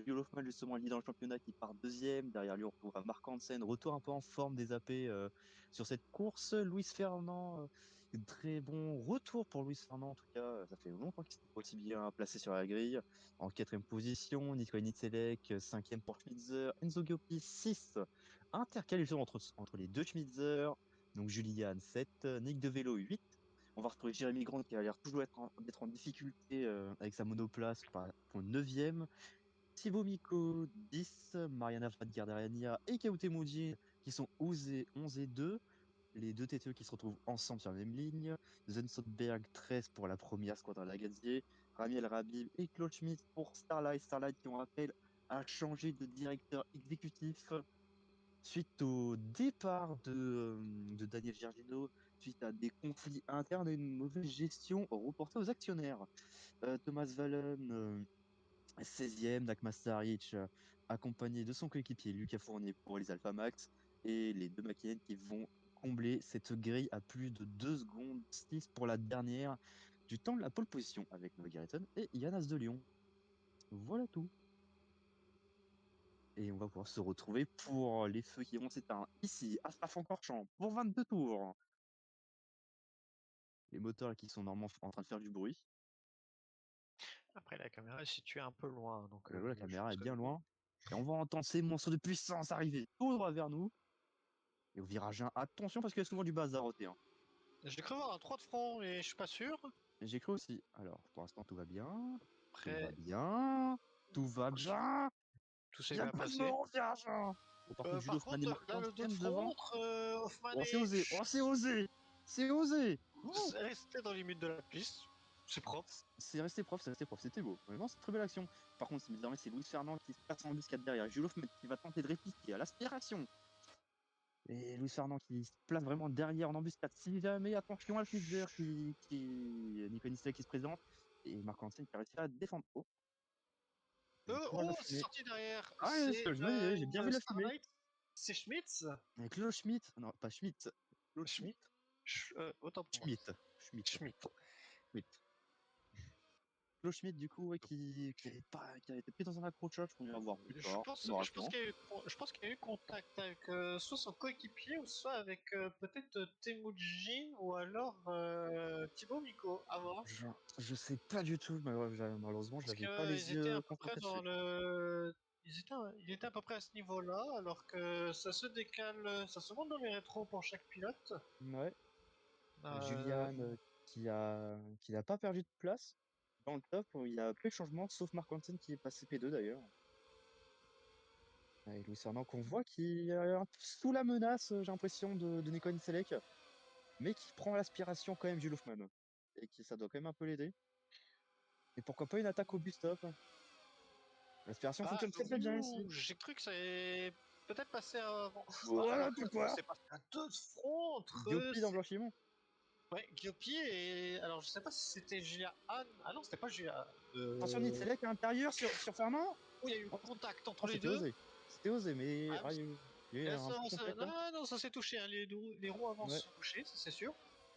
Jules Hoffmann, justement, leader dans le championnat, qui part deuxième. Derrière lui, on retrouvera Marc Hansen, retour un peu en forme des AP sur cette course. Luis Fernand, très bon retour pour Luis Fernand, en tout cas. Ça fait longtemps qu'il s'était pas aussi bien placé sur la grille. En 4ème position, Nicolas Nitzelek, 5ème pour Schmitzer. Enzo Giopi, 6. Intercalation entre les deux Schmitzer. Donc Julian, 7. Nick De Velo, 8. On va retrouver Jérémy Grant qui a l'air toujours d'être en difficulté avec sa monoplace pour 9ème. Thibaut Miko, 10, Mariana Vadgardariania et Kauté Moudjin qui sont 11 et 2. Les deux TTE qui se retrouvent ensemble sur la même ligne. Zen Soderbergh, 13 pour la première squadron Lagazier. Ramiel Rabib et Claude Schmitt pour Starlight. Starlight qui, on rappelle, a changé de directeur exécutif suite au départ de Daniel Giorgino, suite à des conflits internes et une mauvaise gestion reportée aux actionnaires. Thomas Vallen, 16e, Dak Mastaric, accompagné de son coéquipier Lucas Fournier pour les Alpha Max, et les deux McLaren qui vont combler cette grille à plus de 2 secondes 6 pour la dernière du temps de la pole position avec Noah Gragson et Yann As de Lyon. Voilà tout. Et on va pouvoir se retrouver pour les feux qui vont s'éteindre ici, à Spa-Francorchamps, pour 22 tours. Les moteurs qui sont normalement en train de faire du bruit. Après, la caméra est située un peu loin, donc La je caméra est pense que bien loin. Et on va entendre ces monstres de puissance arriver tout droit vers nous. Et au virage 1, attention parce qu'il y a souvent du bas à roter. Hein. j'ai cru voir un 3 de front, mais je suis pas sûr. J'ai cru aussi. Alors, pour l'instant, tout va bien. Tout va Après, bien. Tout va bien. tout s'est Il y a bien pas de passé. mort au virage 1. Bon, par contre, Jules Par Hoffman et contre, Marc là, le 2 de Hansen front devant. entre Hoffman Oh, c'est et osé. Oh, c'est osé. C'est osé. Oh, c'est resté dans les limites de la piste. C'est propre. c'est resté prof, c'est resté prof. C'était beau. Vraiment, c'est une très belle action. Par contre, désormais, c'est Louis Fernand qui se passe en embuscade derrière. Jules Hoffman qui va tenter de répliquer à l'aspiration. Et Louis Fernand qui se place vraiment derrière en embuscade. Si jamais, attention à Schmitzer Nico Nistel qui se présente. Et Marc Hansen qui a réussi à défendre. Oh, il y a pas mal de C'est fumée. sorti derrière. Ah, c'est ce C'est que je me disais, j'ai bien vu une la fumée. Starlight. C'est Schmitz. Avec Lolo Schmitt. Non, pas Schmitt. Lolo Schmitt. Schmitt. Autant pour moi. Schmitt. Schmitt. Schmitt. Schmitt. Lolo Schmitt, du coup, ouais, qui a été pris dans un accrochage qu'on ira voir plus tard. Je pense qu'il y a eu contact avec soit son coéquipier ou soit avec peut-être Temujin ou alors Thibaut Miko. À voir. Je sais pas du tout, mais ouais, malheureusement, Parce j'avais pas qu'ils les étaient à yeux peu près concentrés dans dessus. le. Ils étaient à peu près à ce niveau-là, alors que ça se décale, ça se monte dans les rétros pour chaque pilote. Ouais. Euh, Julian qui n'a pas perdu de place. Dans le top, il y a peu de changements, sauf Marc Hansen qui est passé P2 d'ailleurs. Et Louis Fernand qu'on voit qui est un peu sous la menace, j'ai l'impression, de Nico Nicelek, mais qui prend l'aspiration quand même, Jules Hoffman. Et qui ça doit quand même un peu l'aider. Et pourquoi pas une attaque au bus-stop. L'aspiration Ah, fonctionne très très bien ici. j'ai cru que ça allait peut-être passer avant. Ah, Voilà pourquoi c'est passé à deux de front entre Diopi dans Blanchimont. ouais, Guillaume et. Alors, je sais pas si c'était Julia Anne. Ah non, c'était pas Julia. Attention, Nicelek à l'intérieur sur Fernand. Oh, il y a eu Oh, contact entre oh, les c'était deux. osé. C'était osé, mais Ah, ah, il y a eu un petit contact là. non, non, ça s'est touché. Hein. Les roues avant Ouais. se sont touchées, ça c'est sûr.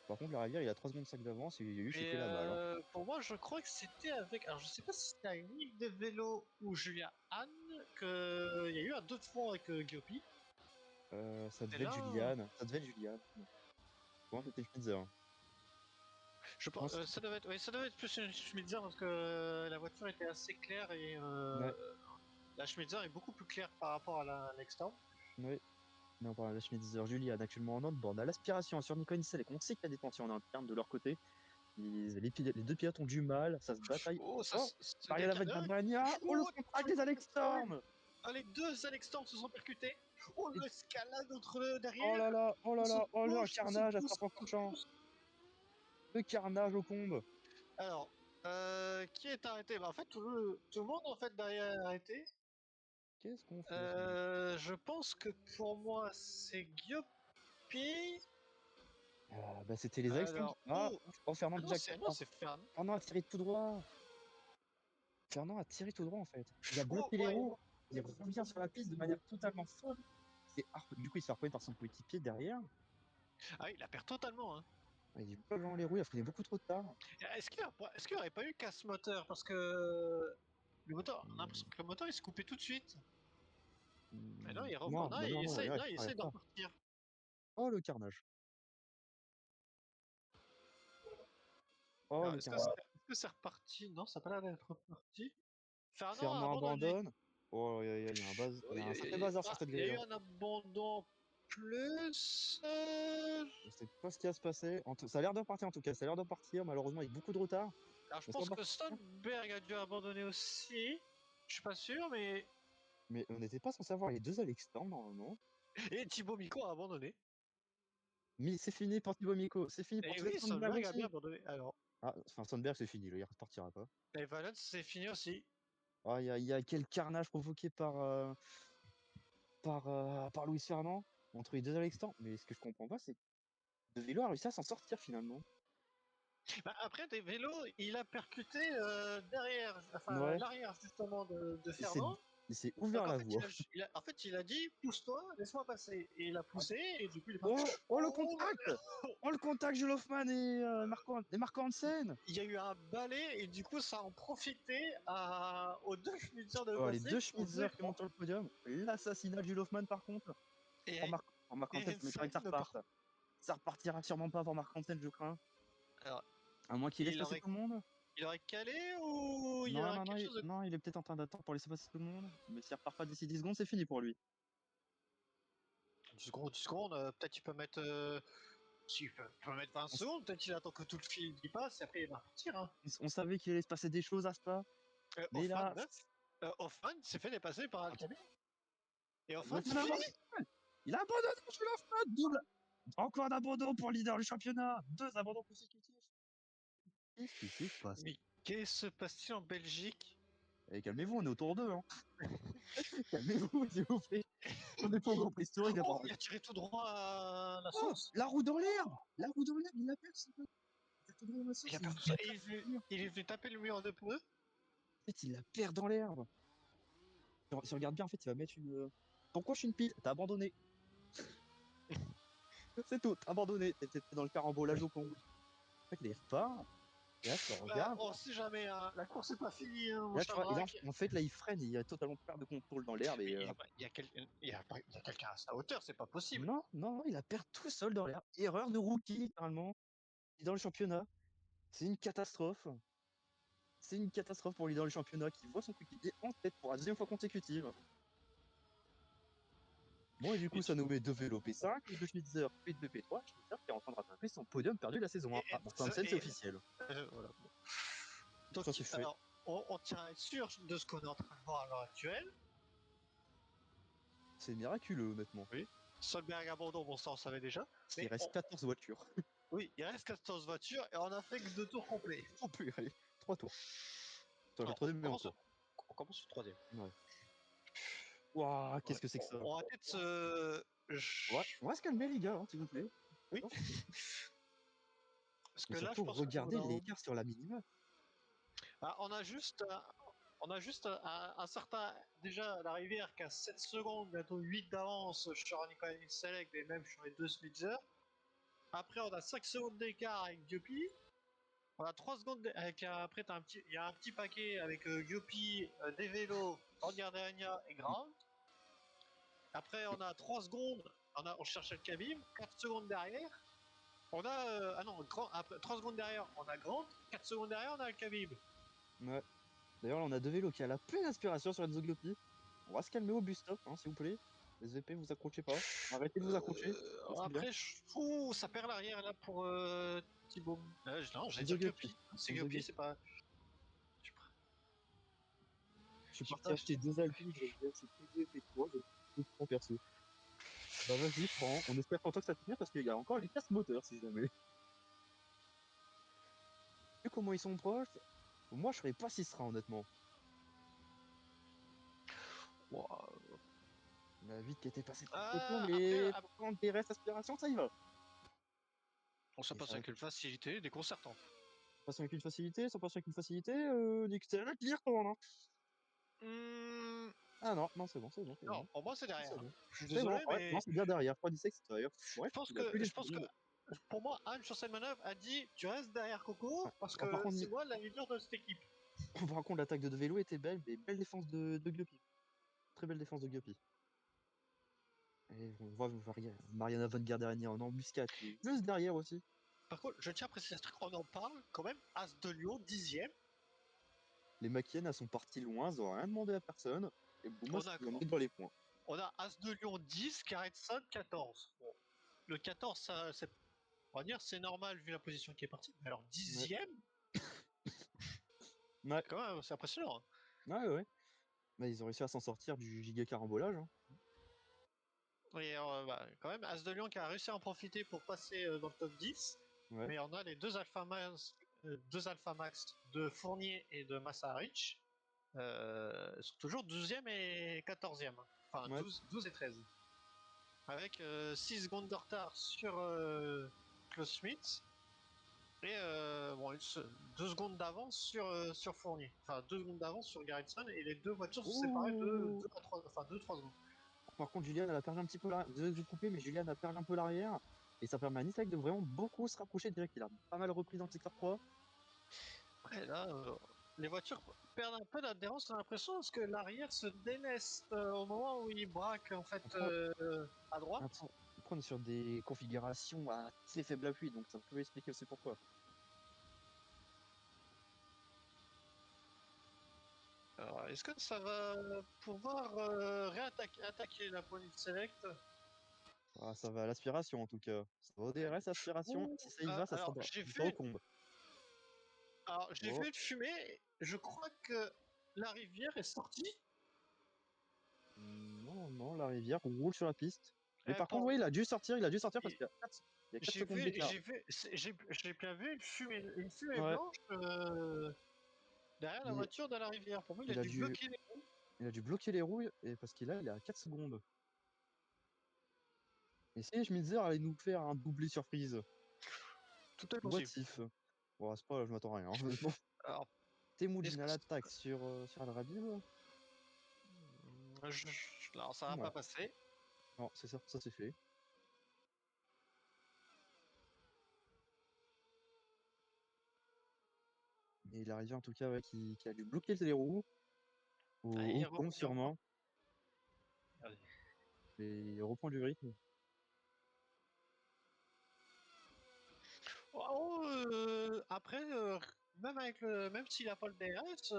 Par contre, la rivière, il a 3 secondes 5 d'avance et il y a eu Et chuté la balle. Hein. pour moi, je crois que c'était avec. Alors, je sais pas si c'était à une ligue de vélo ou Julia Anne qu'il y a eu un 2 de front avec Guillaume. Ça Et devait être là, Juliane. Ça devait être Juliane. Comment c'était Schmitzer? je Moi, pense, ça devait être, ouais, ça devait être plus une Schmitzer parce que la voiture était assez claire et ouais, la Schmitzer est beaucoup plus claire par rapport à la Nextorm. ouais. Mais on parle de la Schmitzer Juliane actuellement en on-board à l'aspiration sur Nico Nisselek. On sait qu'il y a des tensions en interne de leur côté. Les deux pilotes ont du mal, ça se bataille. Oh, Oh, se Maria décale. Lavagna. Oh, le Oh, contact des Alex Storm. ah, les deux Alex Storm se sont percutés. Oh, Et- l'escalade entre le Oh derrière. là là, oh là On se là, oh là, un touche, on se carnage à pousse, on se Spa-Francorchamps. pousse. Le carnage au combe. Alors, qui est arrêté? Bah, en fait, tout le monde en fait derrière est arrêté. Qu'est-ce qu'on fait? Je pense que pour moi, c'est Guiopi. Bah, c'était les Alex Storm. Alors, Ah, oh, Fernand ah déjà. non, c'est Fernand. Fernand a tiré tout droit. Fernand a tiré tout droit en fait. Il a Oh, bloqué les ouais. roues. Il revient sur la piste de manière totalement folle. Du coup, il se fait reconnaître par son coéquipier derrière. Ah, il la perd totalement. Hein. Il bloque dans les roues, il a freiné beaucoup trop tard. Est-ce qu'il n'y aurait pas eu casse moteur? Parce que le moteur, on a Hmm, l'impression que le moteur il se coupait tout de suite. Mais non, il Non, reprend. bah non, non, il Non, reste il pas, il essaye reste de pas. repartir. Oh le carnage. Oh Alors, le carnage. est-ce que c'est reparti? Non, ça n'a pas l'air d'être reparti. Fernand a Fernand abandonné. abandonne. Oh, il y a un il y a un sacré bazar sur cette Il y a grille. eu Hein. un abandon plus. Je sais pas ce qui va se passer. Ça a l'air de repartir en tout cas. Ça a l'air de repartir, malheureusement, avec beaucoup de retard. Alors, je Mais ça va pense que repartir. Stolberg a dû abandonner aussi. Je suis pas sûr, mais. Mais on n'était pas censé avoir les deux Alex Storm normalement. Et Thibaut Miko a abandonné. Mais c'est fini pour Thibaut Miko. C'est fini pour Et Sven oui, Sandberg Stolberg a bien aussi. abandonné. Alors, Ah, enfin, Sandberg, c'est fini. Là, il repartira pas. et Valence, c'est fini aussi. Ah, il y a quel carnage provoqué par Luis Fernand entre les deux Alex Storm. Mais ce que je comprends pas, c'est que De Velo a réussi à s'en sortir finalement. Bah, après, des vélos, il a percuté derrière, enfin Ouais. l'arrière justement de C'est Fernand. Il s'est Donc ouvert en la fait, voie. en fait, il a dit pousse-toi, laisse-moi passer. Et il a poussé, et du coup, il est pas. Oh, le Oh, contact! Oh, le contact, Jules Hoffmann et Marco Hansen! il y a eu un balai, et du coup, ça a en profité aux deux Schmitzer de Oh, les passer deux qui sont Schmitzer qui montent sur le podium. L'assassinat de Jules Hoffmann, par contre. Et, Pour Marc et Hansen, je m'étonnerais que ça Hansen, reparte. Ça repartira sûrement pas pour Marc Hansen, je crains. alors, À moins qu'il laisse il passer aurait, tout le monde. il aurait calé ou il y Non, aurait non, non, quelque chose de. non, il est peut-être en train d'attendre pour laisser passer tout le monde. Mais s'il repart pas d'ici 10 secondes, c'est fini pour lui. 10 secondes, 10 secondes, peut-être il peut mettre. Si, il peut mettre 20 On, secondes, peut-être il attend que tout le fil y passe et après il va repartir. Hein. on savait qu'il allait se passer des choses à Spa. Mais Hoffman, là. Hoffman s'est fait dépasser par Alcami. Et Hoffman, c'est Hoffmann fini. il a abandonné, Jules Hoffmann! Double! Encore un abandon pour le leader du championnat! 2 abandons consécutifs! Qu'est-ce qui se passe? Mais qu'est-ce qui se passe-t-il en Belgique? Eh, calmez-vous, on est au tour 2, hein. Calmez-vous, s'il vous plaît. On n'est pas au Grand Prix historique, Oh, apparemment. il a tiré tout droit à la Oh, sauce. la roue dans l'herbe! La roue dans l'herbe, il la perd, c'est pas. Il a tout droit dans la sauce, Il a il perdu ça. la Et perd dans le mur. il est venu taper le mur de pneus. En fait, il la perd dans l'herbe. Si tu regardes bien, en fait, il va mettre une. Pourquoi je suis une pile? T'as abandonné. C'est tout, t'as abandonné. T'étais dans le carambolage au comble. En fait, il repart. Et là, je le Bah, regarde. on sait jamais, hein. La course est pas finie, hein, Et mon là, tu cher vois, et là, Braque. en fait, là, il freine. Il a totalement perte de contrôle dans l'herbe. Mais Et il y a quelqu'un à sa hauteur, c'est pas possible. non, non, non, il a perdu tout seul dans l'herbe. Erreur de rookie, littéralement. Dans le championnat. C'est une catastrophe. C'est une catastrophe pour le leader du championnat qui voit son coéquipier en tête pour la deuxième fois consécutive. Bon, et du coup, Et ça nous met 2 vélos P5, de Schmitzer P2, P3. Schmitzer qui est en train de rattraper son podium perdu la saison 1. Ah, bon, Hansen, c'est officiel. voilà. Ça, Donc, c'est fait. alors, on tient à être sûr de ce qu'on est en train de voir à l'heure actuelle. C'est miraculeux, honnêtement. Oui. Solberg abandon, bon, ça on savait déjà. Il Mais reste 14 voitures. oui, il reste 14 voitures et on a fait que 2 tours complets. Oh, plus, allez, 3 tours. Attends, le Alors, troisième est en cours. on commence sur le troisième. Ouais. Waouh, Ouais. qu'est-ce que c'est que ça? On va peut-être se. On va se calmer, les gars, hein, s'il vous plaît. Oui. Non, Parce mais que là, je surtout, pense que regardez l'écart sur la minimum. ah, on a juste un certain. Déjà, la rivière qui a 7 secondes, bientôt 8 d'avance sur Nicolas Select et même sur les deux Smitzer. Après, on a 5 secondes d'écart avec Diopi. On a 3 secondes avec après il y a un petit paquet avec Diopi, des vélos, Van Gardenia et Grant. Après, on a 3 secondes, on cherche le Khabib, 4 secondes derrière. On a ah non, après 3 secondes derrière, on a Grant, 4 secondes derrière, on a le Khabib. Ouais. D'ailleurs, là, on a 2 vélos qui a la pleine aspiration sur Enzo Giopi. On va se calmer au bus stop, hein, s'il vous plaît. Les VP, vous accrochez pas. Arrêtez de vous accrocher. C'est bien. Après, ça perd l'arrière là pour Thibaut. Non, j'allais Enzo dire Giopi. Giopi. C'est Enzo Giopi, Giopi. c'est pas. Je suis Je sais parti pas. acheter 2 Alpines, je vais acheter P2 et P3, je prends perso. Bah vas-y, prends. On espère pour toi que ça te tient parce qu'il y a encore les casse moteurs si jamais. Vu comment ils sont proches, moi je serais pas si serein honnêtement. Wow. La vite qui était passée par photo, Après, mais pour prendre des restes aspiration, ça y va. on se Et passe ça avec une facilité déconcertante. passion avec une facilité, sans passion avec une facilité, Nick Stella qui y retourne. Hein. Hmm, Ah non, non, c'est bon, c'est bon, c'est non, bon. pour moi c'est derrière. C'est Hein. bon. Je suis C'est bon, désolé, ouais, non, mais c'est bien derrière. 3,17 c'est derrière. Ouais, je il a plus les pense que secondes. pour moi, Anne sur cette manœuvre a dit tu restes derrière Coco Ouais. parce Oh, par que contre, c'est moi la leader de cette équipe. par contre, l'attaque de vélo était belle, mais belle défense de Guppy. Très belle défense de Guppy. Et on voit Mariana Van Garderen en embuscade qui est juste derrière aussi. Par contre, je tiens à préciser un truc, on en parle quand même. As de Lyon, 10ème. Les McKenna sont partis loin, ils n'ont rien demandé à personne. Et Bouma, On a, ils ont mis dans les points. on a As de Lyon 10, Carretson 14. Bon, le 14, ça, on va dire c'est normal vu la position qui est partie. Mais alors 10ème, Ouais, quand même, c'est impressionnant. Hein. ouais, ouais. Bah, ils ont réussi à s'en sortir du giga carambolage. Hein. Et bah, quand même, As de Lyon qui a réussi à en profiter pour passer dans le top 10. Ouais. Mais on a les deux Alpha Max de Fournier et de Massarich. Sont toujours 12ème et 14ème. Enfin, Ouais. 12 et 13. Avec 6 secondes de retard sur Klaus Schmidt. Et bon, 2 secondes d'avance sur Fournier. Enfin, 2 secondes d'avance sur Garrison et les deux voitures sont séparées de Oh! 2 à 3, enfin 2-3 secondes. Par contre, Julian, elle a perdu un petit peu l'arrière. Désolé de vous couper, mais Julian a perdu un peu l'arrière. Et ça permet à Nissan de vraiment beaucoup se rapprocher. Direct, il a pas mal repris dans le secteur 3. Après, là, les voitures perdent un peu d'adhérence, j'ai l'impression, parce que l'arrière se délaisse au moment où il braque en fait Après, à droite. après, on est sur des configurations assez faible appui, donc ça peut expliquer aussi pourquoi. Alors, est-ce que ça va pouvoir attaquer la poignée de select? Ah, ça va à l'aspiration en tout cas. Ça va au DRS, aspiration. Ouh, Si ça y va, ça sera, alors ça sera au combe. j'ai Oh, vu une fumée. Je crois que la rivière est sortie. non, non, la rivière roule sur la piste. Mais Euh, par contre, pour- oui, il a dû sortir parce et qu'il y a 4 secondes d'écart. j'ai bien vu une fumée Ouais, blanche derrière la il, voiture de la rivière. Pour moi, il a il a dû dû, bloquer les roues. il a dû bloquer les roues et parce qu'il il est à 4 secondes. Et si Schmitzer allait nous faire un doublé surprise? Tout est What possible. if? Bon, c'est pas là, je m'attends à rien. Honnêtement. Alors, est-ce Temujin que à l'attaque sur Al-Rabib? non, ça va Ouais. pas passer. Non, c'est ça c'est fait. Et il arrive en tout cas ouais, qui a dû bloquer les roues, Allez, au il con reprend. sûrement, Allez. et il reprend du rythme. Oh, après, même s'il a pas le DRS,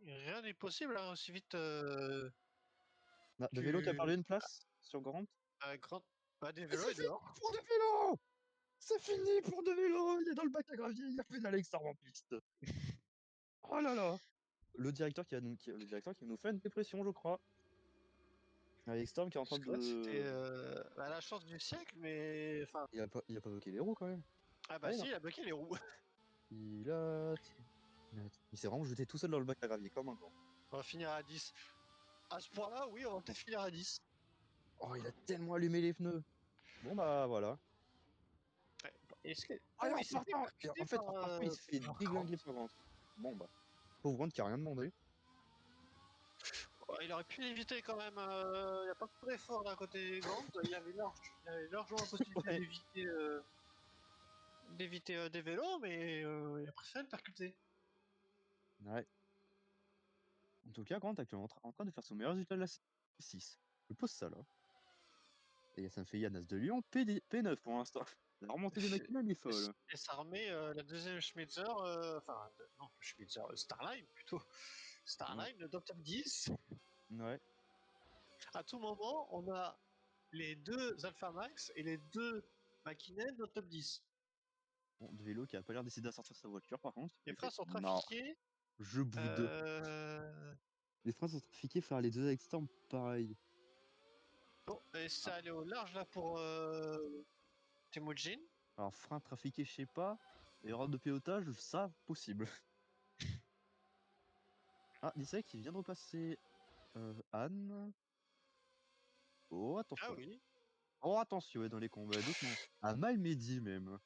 rien n'est possible hein, aussi vite Ah, de vélo qui a que perdu une place sur Grant. un grand. Bah, des Et vélos c'est est fini dehors. pour De Vélo! C'est fini pour De Vélo! Il est dans le bac à gravier, il a fait d'Alex Storm en piste. Oh là là! Le directeur qui va nous faire une dépression, je crois. Alex Storm qui est en train Parce que là, c'était de. bah, la chance du siècle, mais enfin. Il a pas bloqué les roues quand même. Ah Ah bah oui, si, non. il a bloqué les roues. Il a. Il s'est vraiment jeté tout seul dans le bac à gravier, comme un con. On va finir à 10. À ce point-là, oui, on va peut-être finir à 10. Oh, il a tellement allumé les pneus. Bon bah voilà. Ouais, Est-ce que. Ah, et Oh, il s'est fait en percuter fait, par. en partant, il se fait Par Grant. déglinguer par Grant. Bon bah, pauvre Grant qui a rien demandé. Il aurait pu l'éviter quand même. Il n'y a pas trop d'effort d'un côté Grant. Il avait largement la possibilité Ouais. d'éviter des vélos, mais il a préféré le percuter. Ouais. En tout cas, Grant est actuellement en train de faire son meilleur résultat de la 6. Je pose ça là. Et ça me fait Yanas de Lyon, P9 pour l'instant. La remontée des machines, elle est folle. Et ça remet la deuxième Schmitzer, non, pas Schmitzer, Starline plutôt. Ouais. Starline dans le top 10. Ouais. À tout moment, on a les deux Alpha Max et les deux McKinnon dans le top 10. Bon, de vélo qui a pas l'air décidé à sortir sa voiture par contre. Les Il freins fait sont non, trafiqués. je boude. Euh... Les freins sont trafiqués, faire les deux avec Storm pareil. Bon, et ça Ah, allait au large là pour Temujin. alors, freins trafiqués, je sais pas. Erreur de pilotage, ça, possible. Ah, Dissect qui vient de repasser Anne. Oh, Ah attention. oui. Oh, attention, ouais, dans les combats, doucement. À Malmedy, même.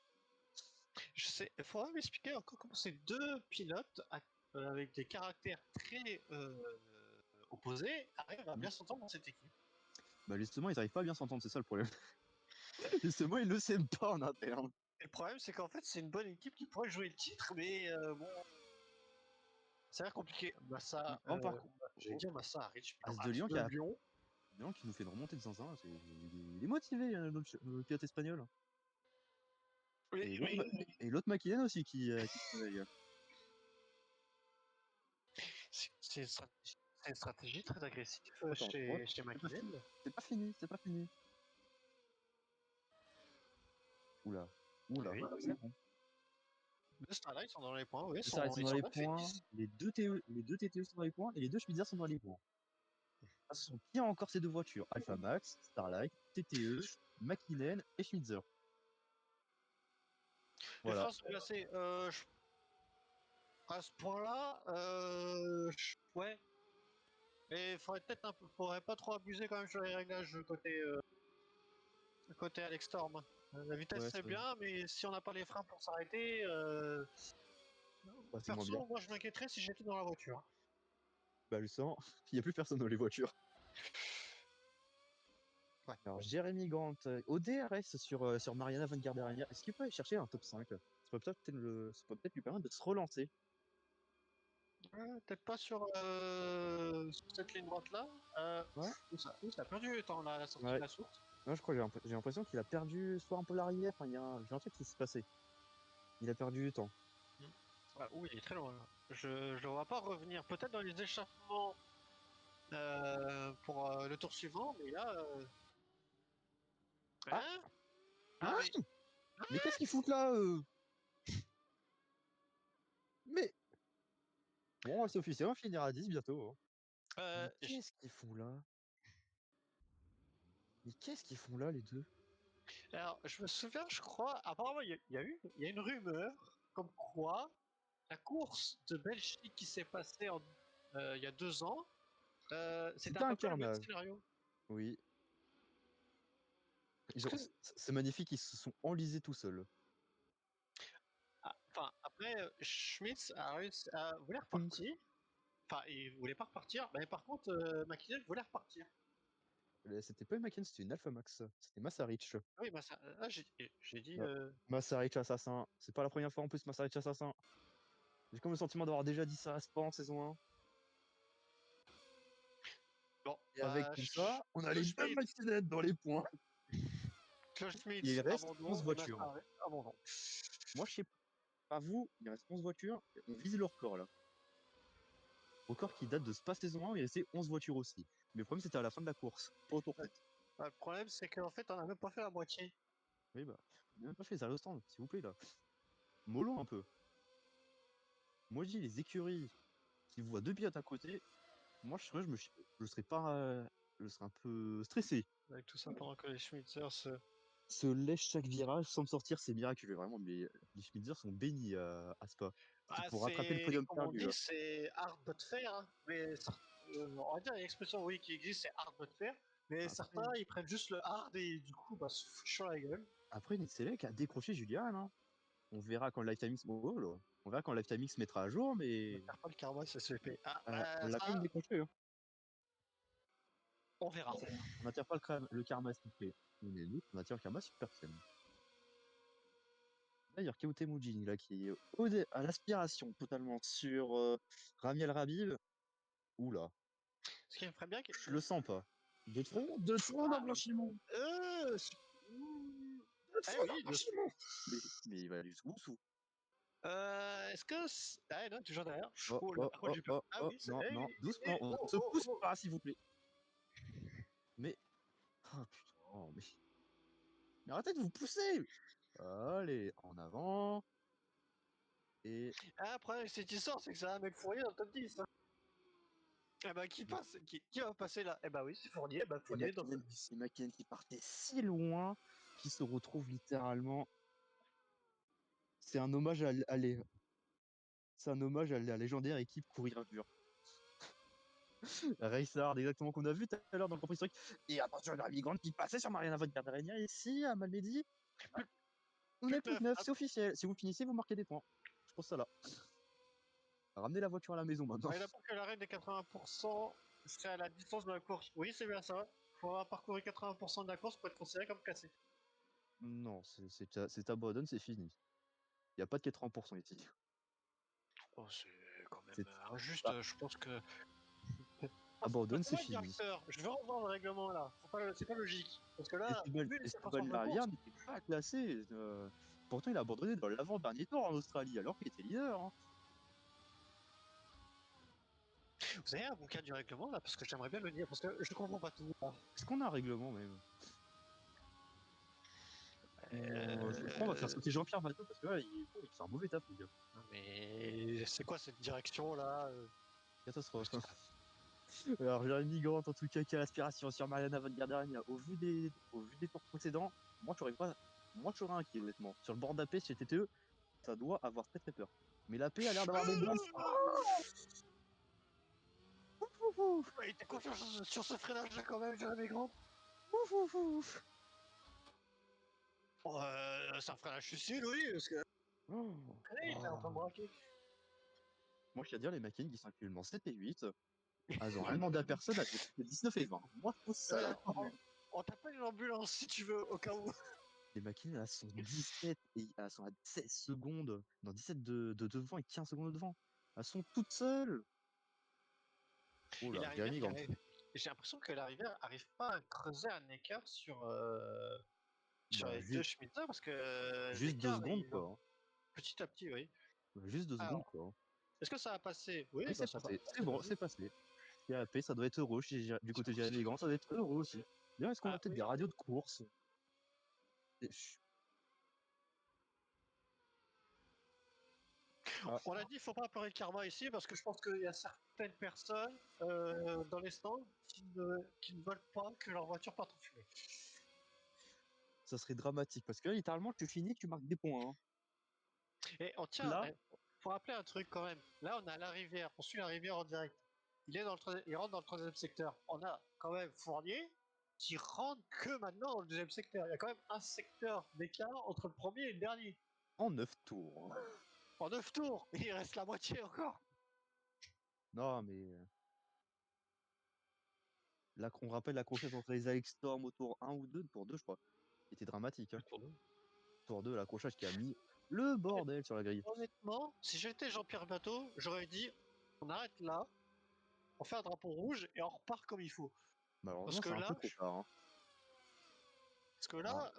Je sais, il faudra m'expliquer encore comment ces deux pilotes avec des caractères très opposés arrivent à Mm. bien s'entendre dans cette équipe. Bah, justement, ils arrivent pas à bien s'entendre, c'est ça le problème. Justement, ils ne s'aiment pas en interne. Et le problème, c'est qu'en fait, c'est une bonne équipe qui pourrait jouer le titre, mais bon, ça a l'air compliqué. Ouais. Massa, Oh, par contre, j'allais dire Massa à Rich, non, As de As Lyon de Lyon. qui nous fait une remontée de zinzin. Il est motivé, notre pilote espagnol. Oui, Et oui. l'autre McKinnon aussi qui se réveille. C'est une stratégie très agressive Attends, oh, chez c'est pas McKinnon. fini. C'est pas fini, c'est pas fini. Oula, oula, Oui. c'est bon. Les Starlight sont dans les points, oui, C'est ça, ils sont ils dans sont les 9 et points. 10. Les deux TTE sont dans les points et les deux Spitzer sont dans les points. Ah, ce sont qui a encore ces deux voitures? Alpha Max, Starlight, TTE, McKinnon et Schmitzer. Les Voilà. freins sont placés à ce point-là, ouais. Et il faudrait pas trop abuser quand même sur les réglages côté Alex Storm. La vitesse Ouais, c'est ça bien, mais si on n'a pas les freins pour s'arrêter, bah, c'est moins bien. perso, moi je m'inquiéterais si j'étais dans la voiture. Bah, le sang, il y a plus personne dans les voitures. Ouais. Alors, Jérémy Grant, au DRS sur Mariana Van Garderinha, est-ce qu'il peut aller chercher un top 5? Ça peut peut-être lui permettre de se relancer. Peut-être pas sur cette ligne droite là. Ouais, Où ça a perdu attends, la sortie de ouais. la source. Ouais, je crois que j'ai l'impression qu'il a perdu soit un peu l'arrière, enfin, j'ai un truc qui s'est passé. Il a perdu du temps. Ouais, oui, il est très loin là. Je le vois pas revenir. Peut-être dans les échappements pour le tour suivant, mais là. Ah, Hein. Ah, hein, mais. mais qu'est-ce qu'ils foutent là, Mais bon, c'est officiel, on finira à 10 bientôt, hein. Mais J- qu'est-ce qu'ils font là? Mais qu'est-ce qu'ils font là, les deux? Alors, je me souviens, je crois, apparemment, il y a une rumeur comme quoi la course de Belgique qui s'est passée il y a 2 ans, c'était C'était à un peu près le même carnage. scénario. Oui. Parce que, C'est magnifique, ils se sont enlisés tout seuls. enfin, après, Schmitz voulait Poum. repartir. Enfin, il voulait pas repartir, mais par contre, McKinnon voulait repartir. C'était pas une Macken, c'était une Alpha Max. C'était Massarich. Ah oui, bah ça, j'ai dit. Ouais. Massarich assassin. C'est pas la première fois en plus, Massarich assassin. J'ai comme le sentiment d'avoir déjà dit ça à Spa en saison 1. Bon, Et avec tout ça, on a les Josh deux Schmitz, McKinnon dans les points. Il reste abandon, 11 et voitures. Massarek, abandon. Moi, je sais pas vous, il reste 11 voitures. On vise le record là. Record qui date de Spa saison 1, il restait 11 voitures aussi. Mais le problème, c'était à la fin de la course, pas au tour Ouais. 7. Le problème, c'est qu'en fait, on a même pas fait la moitié. Oui, bah, on a même pas fait les arrêts au stand, s'il vous plaît là. Mollo un peu. Moi, je dis les écuries qui voient deux pilotes à côté. Moi, je serais pas, je serais un peu stressé. Avec tout ça, pendant que les Schmitzers Se lèche chaque virage sans me sortir, c'est miraculeux, vraiment. Mais les Schmitzers sont bénis à Spa. C'était Ah, pour rattraper le podium comme on perdu dit, là. c'est hard but fair, hein. Mais on va dire une expression oui qui existe, c'est hard but fair. Mais Après, certains, ils prennent juste le hard et du coup, bah, se foutent sur la gueule. après Ned Selec a décroché Julian, hein. On verra quand le Lifetime X, oh là. On verra quand le Lifetime X se mettra à jour, Ne mais perd pas le karma, c'est SVP. Ah, bah, on l'a quand même ça, décroché, hein. on verra. On n'attire pas le karma s'il te plaît. Mais nous, on attire le karma sur personne. D'ailleurs, Keo Temujin, là, qui est à l'aspiration totalement sur Ramiel Rabib. Oula, Ce qui me ferait bien que. je le sens pas. De trop Ah, blanchiment. euh, De eh trop oui, blanchiment. Mais il va aller jusqu'où sous. est-ce que. Ah non, toujours derrière. Oh, Oh là, oh, par contre, oh, j'ai peur. oh, Ah oh, oui, non, eh non, oui, doucement, on oh, se oh, pousse oh. pas, s'il vous plaît. Mais, ah putain, oh, mais arrêtez de vous pousser. Allez, en avant. Et, Ah, le problème avec cette histoire, c'est que ça va mettre Fournier dans le top 10. Hein. Eh ben, qui va passer là? Eh ben oui, c'est Fournier. Eh ben, Fournier dans le top 10. C'est McKinnon qui partait si loin, qui se retrouve littéralement. C'est un hommage c'est un hommage à la légendaire équipe Courir Dur. Racehard, exactement, qu'on a vu tout à l'heure dans le Grand Prix historique. Et attention, la migrante qui passait sur Mariana Van Garderinha ici, à Malmedy. On Plus est que plus que 9. 9, c'est officiel. Si vous finissez, vous marquez des points. Je pense ça là. Ramenez la voiture à la maison maintenant. Il a pas que la règle des 80%, c'est à la distance de la course. Oui, c'est bien ça. Il faut avoir parcouru 80% de la course pour être considéré comme cassé. Non, c'est t'abandonnes, c'est fini. Il n'y a pas de 80% ici. Oh, c'est quand même C'est injuste. bah, Je pense que. abandonne, c'est Passez-moi le fini. directeur. Je veux revoir le règlement là. C'est pas logique. Parce que là, vu les Esteban circonstances de course, Larrière n'était pas classé. Pourtant, il a abandonné dans l'avant-dernier tour en Australie, alors qu'il était leader, hein. vous avez un bouquin du règlement là? Parce que j'aimerais bien le lire. Parce que je comprends pas tout. Là. Est-ce qu'on a un règlement même? Je crois qu'on va faire sauter Jean-Pierre Vannot parce que là, il fait un mauvais taf, le gars. Mais c'est quoi cette direction là? Catastrophe. Alors, Jérémy Grant, en tout cas, qui a l'aspiration sur Mariana Van Garderinha, au vu des tours précédents, moi, je serais inquiet, honnêtement. Sur le bord d'AP chez TTE, ça doit avoir très très peur. Mais l'AP a l'air d'avoir des blancs. Ouf, ouf, ouf, Il était confiant sur ce freinage là quand même, Jérémy Grant. ouf, ouf, ouf. Oh, ça ferait la chute, oui, parce que Oh, il était un peu ah. braqué. Moi, je tiens à dire, les machines qui sont actuellement 7 et 8, elles ont rien demandé à personne, elles étaient 19 et 20. Moi, je trouve ça quand même. On t'appelle une ambulance si tu veux, au cas où. Les machines, elles sont 17 et elles sont à 16 secondes. Non, 17 de devant et 15 secondes de devant. Elles sont toutes seules. Oh Et là, l'arrière, Jérémy Gant. j'ai l'impression que l'arrière arrive pas à creuser un écart sur Bah, les deux cheminots parce que juste 2 l'écart, secondes, il va quoi. petit à petit, oui. Juste 2 secondes, Alors, quoi. est-ce que ça va passer? Oui, Oui, bah c'est ça va. passé. C'est C'est bon, passé. c'est passé. PAP, ça doit être heureux. Du côté Jérémy Gant, ça doit être heureux aussi. D'ailleurs, est-ce qu'on a Ah peut-être oui. des radios de course? Chut. Ah, On a dit, il faut pas pleurer le karma ici parce que je pense qu'il y a certaines personnes dans les stands qui ne veulent pas que leur voiture parte en fumée. ça serait dramatique parce que là, littéralement, tu finis, tu marques des points, hein. Et on tient, Là, faut rappeler un truc quand même. Là, on a la rivière, on suit la rivière en direct. Il rentre dans le troisième secteur. On a quand même Fournier qui rentre que maintenant dans le deuxième secteur. Il y a quand même un secteur d'écart entre le premier et le dernier. en 9 tours. En 9 tours, il reste la moitié encore. Non, mais là, on rappelle l'accrochage entre les Alex Storm au tour 1 ou 2, tour 2, je crois. C'était dramatique, hein. Tour 2, l'accrochage qui a mis le bordel sur la grille. Honnêtement, si j'étais Jean-Pierre Bateau, j'aurais dit on arrête là, on fait un drapeau rouge et on repart comme il faut. Parce Malheureusement, que c'est un peu là, trop tard, hein. Ah,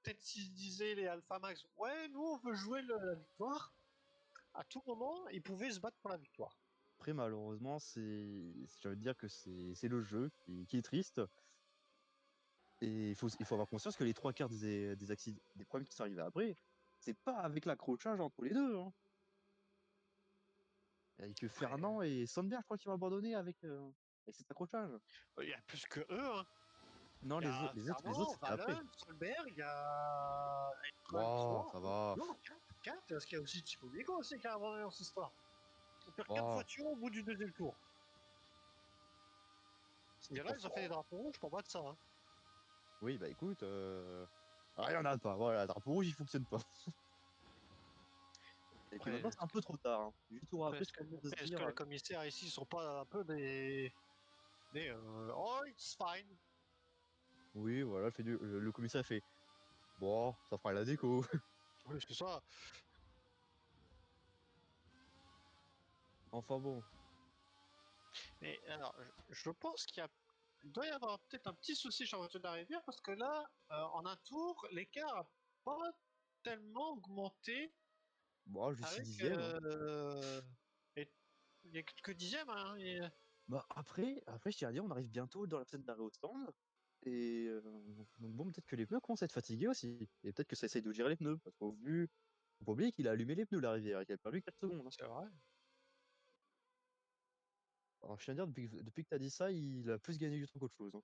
peut-être s'ils disaient les Alpha Max, ouais, nous on veut jouer la victoire, à tout moment, ils pouvaient se battre pour la victoire. après, malheureusement, j'ai envie de dire que c'est le jeu qui est triste. Et il faut avoir conscience que les 3 quarts des problèmes qui sont arrivés après, c'est pas avec l'accrochage entre les deux, hein. Et que Après, Fernand et Sandberg, je crois, qui ont abandonné avec cet accrochage. il y a plus que eux, hein. Non, Il y a les autres, Fernand, c'était après. Valen, Solberg, il y a quand même Waouh, 3, ça va. non, 4, parce qu'il y a aussi Thibaut Bigot aussi qui a abandonné dans cette histoire. On perd 4 Waouh. voitures au bout du deuxième tour. Il y en a, ils ont fait des drapeaux rouges pour battre ça, hein. Oui, bah écoute, ah, il y en a pas. Voilà, le drapeau rouge, il fonctionne pas. Et puis Après, maintenant, c'est un peu trop tard, hein. 8 tours après, c'est le moment de se est-ce dire, que les commissaires ici sont pas un peu des oh, it's fine. oui, voilà, le commissaire fait: «Bon, ça fera la déco». Oui, c'est ça. Enfin bon. Mais alors, je pense il doit y avoir peut-être un petit souci sur la voiture de la rivière parce que là, en un tour, l'écart a pas tellement augmenté Bon, je suis avec. 10e, hein. Et- il y a quelques dixièmes, hein. Bah, après, je tiens à dire, on arrive bientôt dans la scène d'arrêt au stand et donc bon, peut-être que les pneus commencent à être fatigués aussi et peut-être que ça essaye de gérer les pneus parce faut pas oublier qu'il a allumé les pneus, la Rivière, et qu'il a perdu 4 secondes, hein. C'est vrai. Alors je tiens à dire, depuis que tu as dit ça, il a plus gagné du temps qu'autre chose, hein.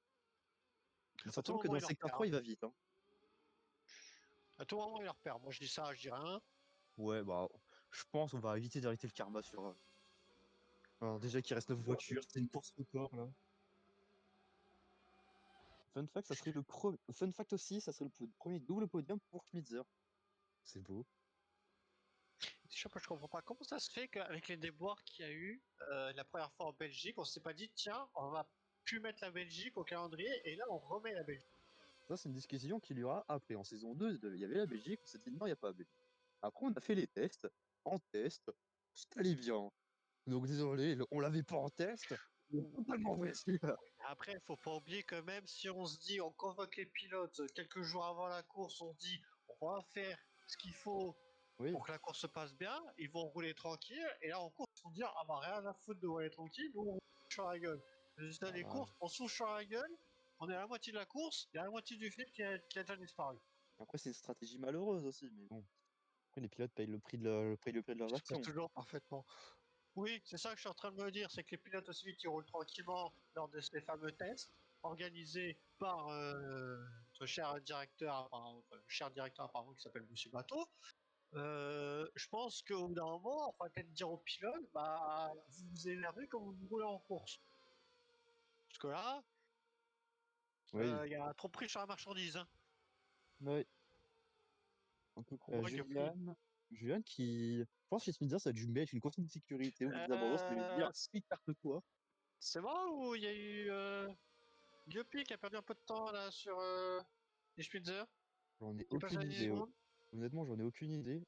Il À tout sentiment que moment, dans le il en secteur perd, 3, hein. il va vite, hein. À tout moment, il en repère. Moi, je dis ça, je dis rien. Ouais, bah, je pense on va éviter d'arrêter le karma sur, alors déjà qu'il reste 9 voitures, c'est une course record, là. Fun fact aussi, ça serait le premier double podium pour Schmitzer. C'est beau. Je comprends pas comment ça se fait qu'avec les déboires qu'il y a eu la première fois en Belgique, on s'est pas dit tiens, on va plus mettre la Belgique au calendrier et là on remet la Belgique. Ça, c'est une discussion qu'il y aura après. En saison 2, il y avait la Belgique, on s'est dit: «Non, il y a pas la Belgique». Après, on a fait les tests. En test, ça allait bien. Donc désolé, on l'avait pas en test, on est totalement déçus. Après, faut pas oublier que même si on se dit on convoque les pilotes quelques jours avant la course, on se dit on va faire ce qu'il faut Oui, pour que la course se passe bien, ils vont rouler tranquille et là en course ils vont dire ah bah rien à foutre de rouler tranquille, nous on roule sur la gueule. Résultat des voilà. courses, on souffle sur la gueule, on est à la moitié de la course, il y a la moitié du film qui a déjà disparu. Après, c'est une stratégie malheureuse aussi, mais bon. Après, les pilotes payent le prix de leurs C'est pas actions. toujours parfaitement. Oui, c'est ça que je suis en train de me dire, c'est que les pilotes aussi qui roulent tranquillement lors de ces fameux tests, organisés par notre cher directeur, apparemment qui s'appelle Monsieur Bateau, je pense qu'au bout d'un moment, on va peut-être dire aux pilotes, bah vous vous énervez quand vous roulez en course. Parce que là, Oui, il y a trop pris sur la marchandise, hein. Ouais. En tout Au cas, moins, il y a plus. Julian qui, je pense chez Smithers, ça a dû mettre une consigne de sécurité ou des abandons, ça lui dire écarte-toi. C'est moi ou il y a eu Guppy qui a perdu un peu de temps là sur les Spitzer? J'en ai Il est passé à aucune 10 idée. secondes. Honnêtement, j'en ai aucune idée.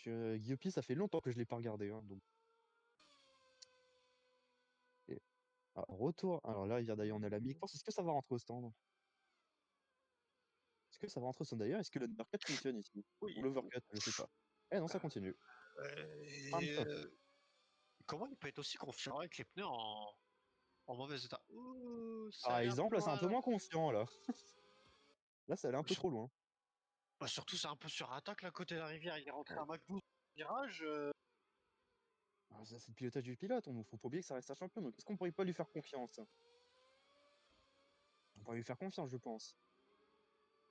Guillaume, ça fait longtemps que je l'ai pas regardé, hein, donc. Et- retour. Alors là, il vient d'ailleurs, on a la mi-course. Est-ce que ça va rentrer au stand? Est-ce que ça va rentrer au stand d'ailleurs? Est-ce que l'undercut fonctionne ici? Oui. Ou l'overcut? Je sais pas. Eh non, ça continue. Et, Hop. comment il peut être aussi confiant avec les pneus en mauvais état? Ouh, ça Par allait un peu exemple, là, c'est un loin peu là. moins conscient, là. Là, ça allait un peu trop loin. Bah, surtout, c'est un peu sur attaque là, côté de la rivière. Il est rentré Ouais. à Mac 12 virage. Ça, c'est le pilotage du pilote. Faut pas oublier que ça reste un champion. Donc, est-ce qu'on pourrait pas lui faire confiance? On pourrait lui faire confiance, je pense.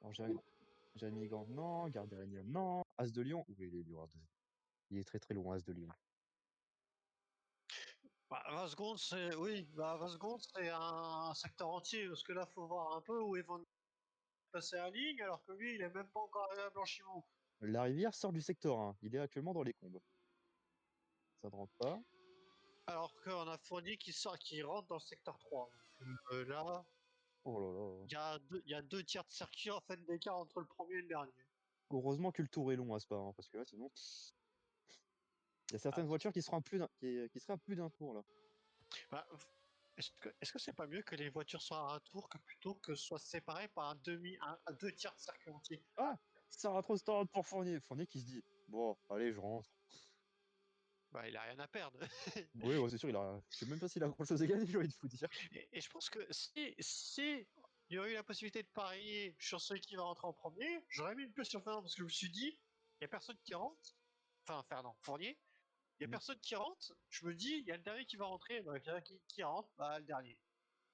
Alors, Jérémy Gant, non. Gardérenia, non. As de Lyon. Oui, il est loin. Il est très très loin, As de Lyon. Bah, 20 secondes, c'est. Oui, bah, 20 secondes, c'est un secteur entier. Parce que là, faut voir un peu où est Van passer à la ligne, alors que lui, il est même pas encore arrivé à Blanchimont. La rivière sort du secteur 1. Il est actuellement dans les combes. Ça ne rentre pas. Alors qu'on a Fournier qui rentre dans le secteur 3. Donc, là, Oh là là. il y a 2 tiers de circuit en fait d'écart entre le premier et le dernier. Heureusement que le tour est long à Spa, hein, parce que là, sinon, il y a certaines Ah, voitures qui seront à plus d'un, qui seraient à plus d'un tour, là. bah, est-ce que c'est pas mieux que les voitures soient à un tour que plutôt que soient séparées par un 2 tiers de circuit entier? Ah! Ça va trop stand pour Fournier. Fournier qui se dit, bon, allez, je rentre. Bah, il a rien à perdre. Oui, ouais, c'est sûr, je sais même pas s'il a grand chose à gagner, j'ai envie de vous dire. Et je pense que si il y aurait eu la possibilité de parier sur celui qui va rentrer en premier, j'aurais mis une pièce sur Fernand parce que je me suis dit, il y a personne qui rentre. Enfin, Fernand, Fournier. Il y a Mm. personne qui rentre. Je me dis, il y a le dernier qui va rentrer. Donc, il y en a qui rentre, bah, le dernier.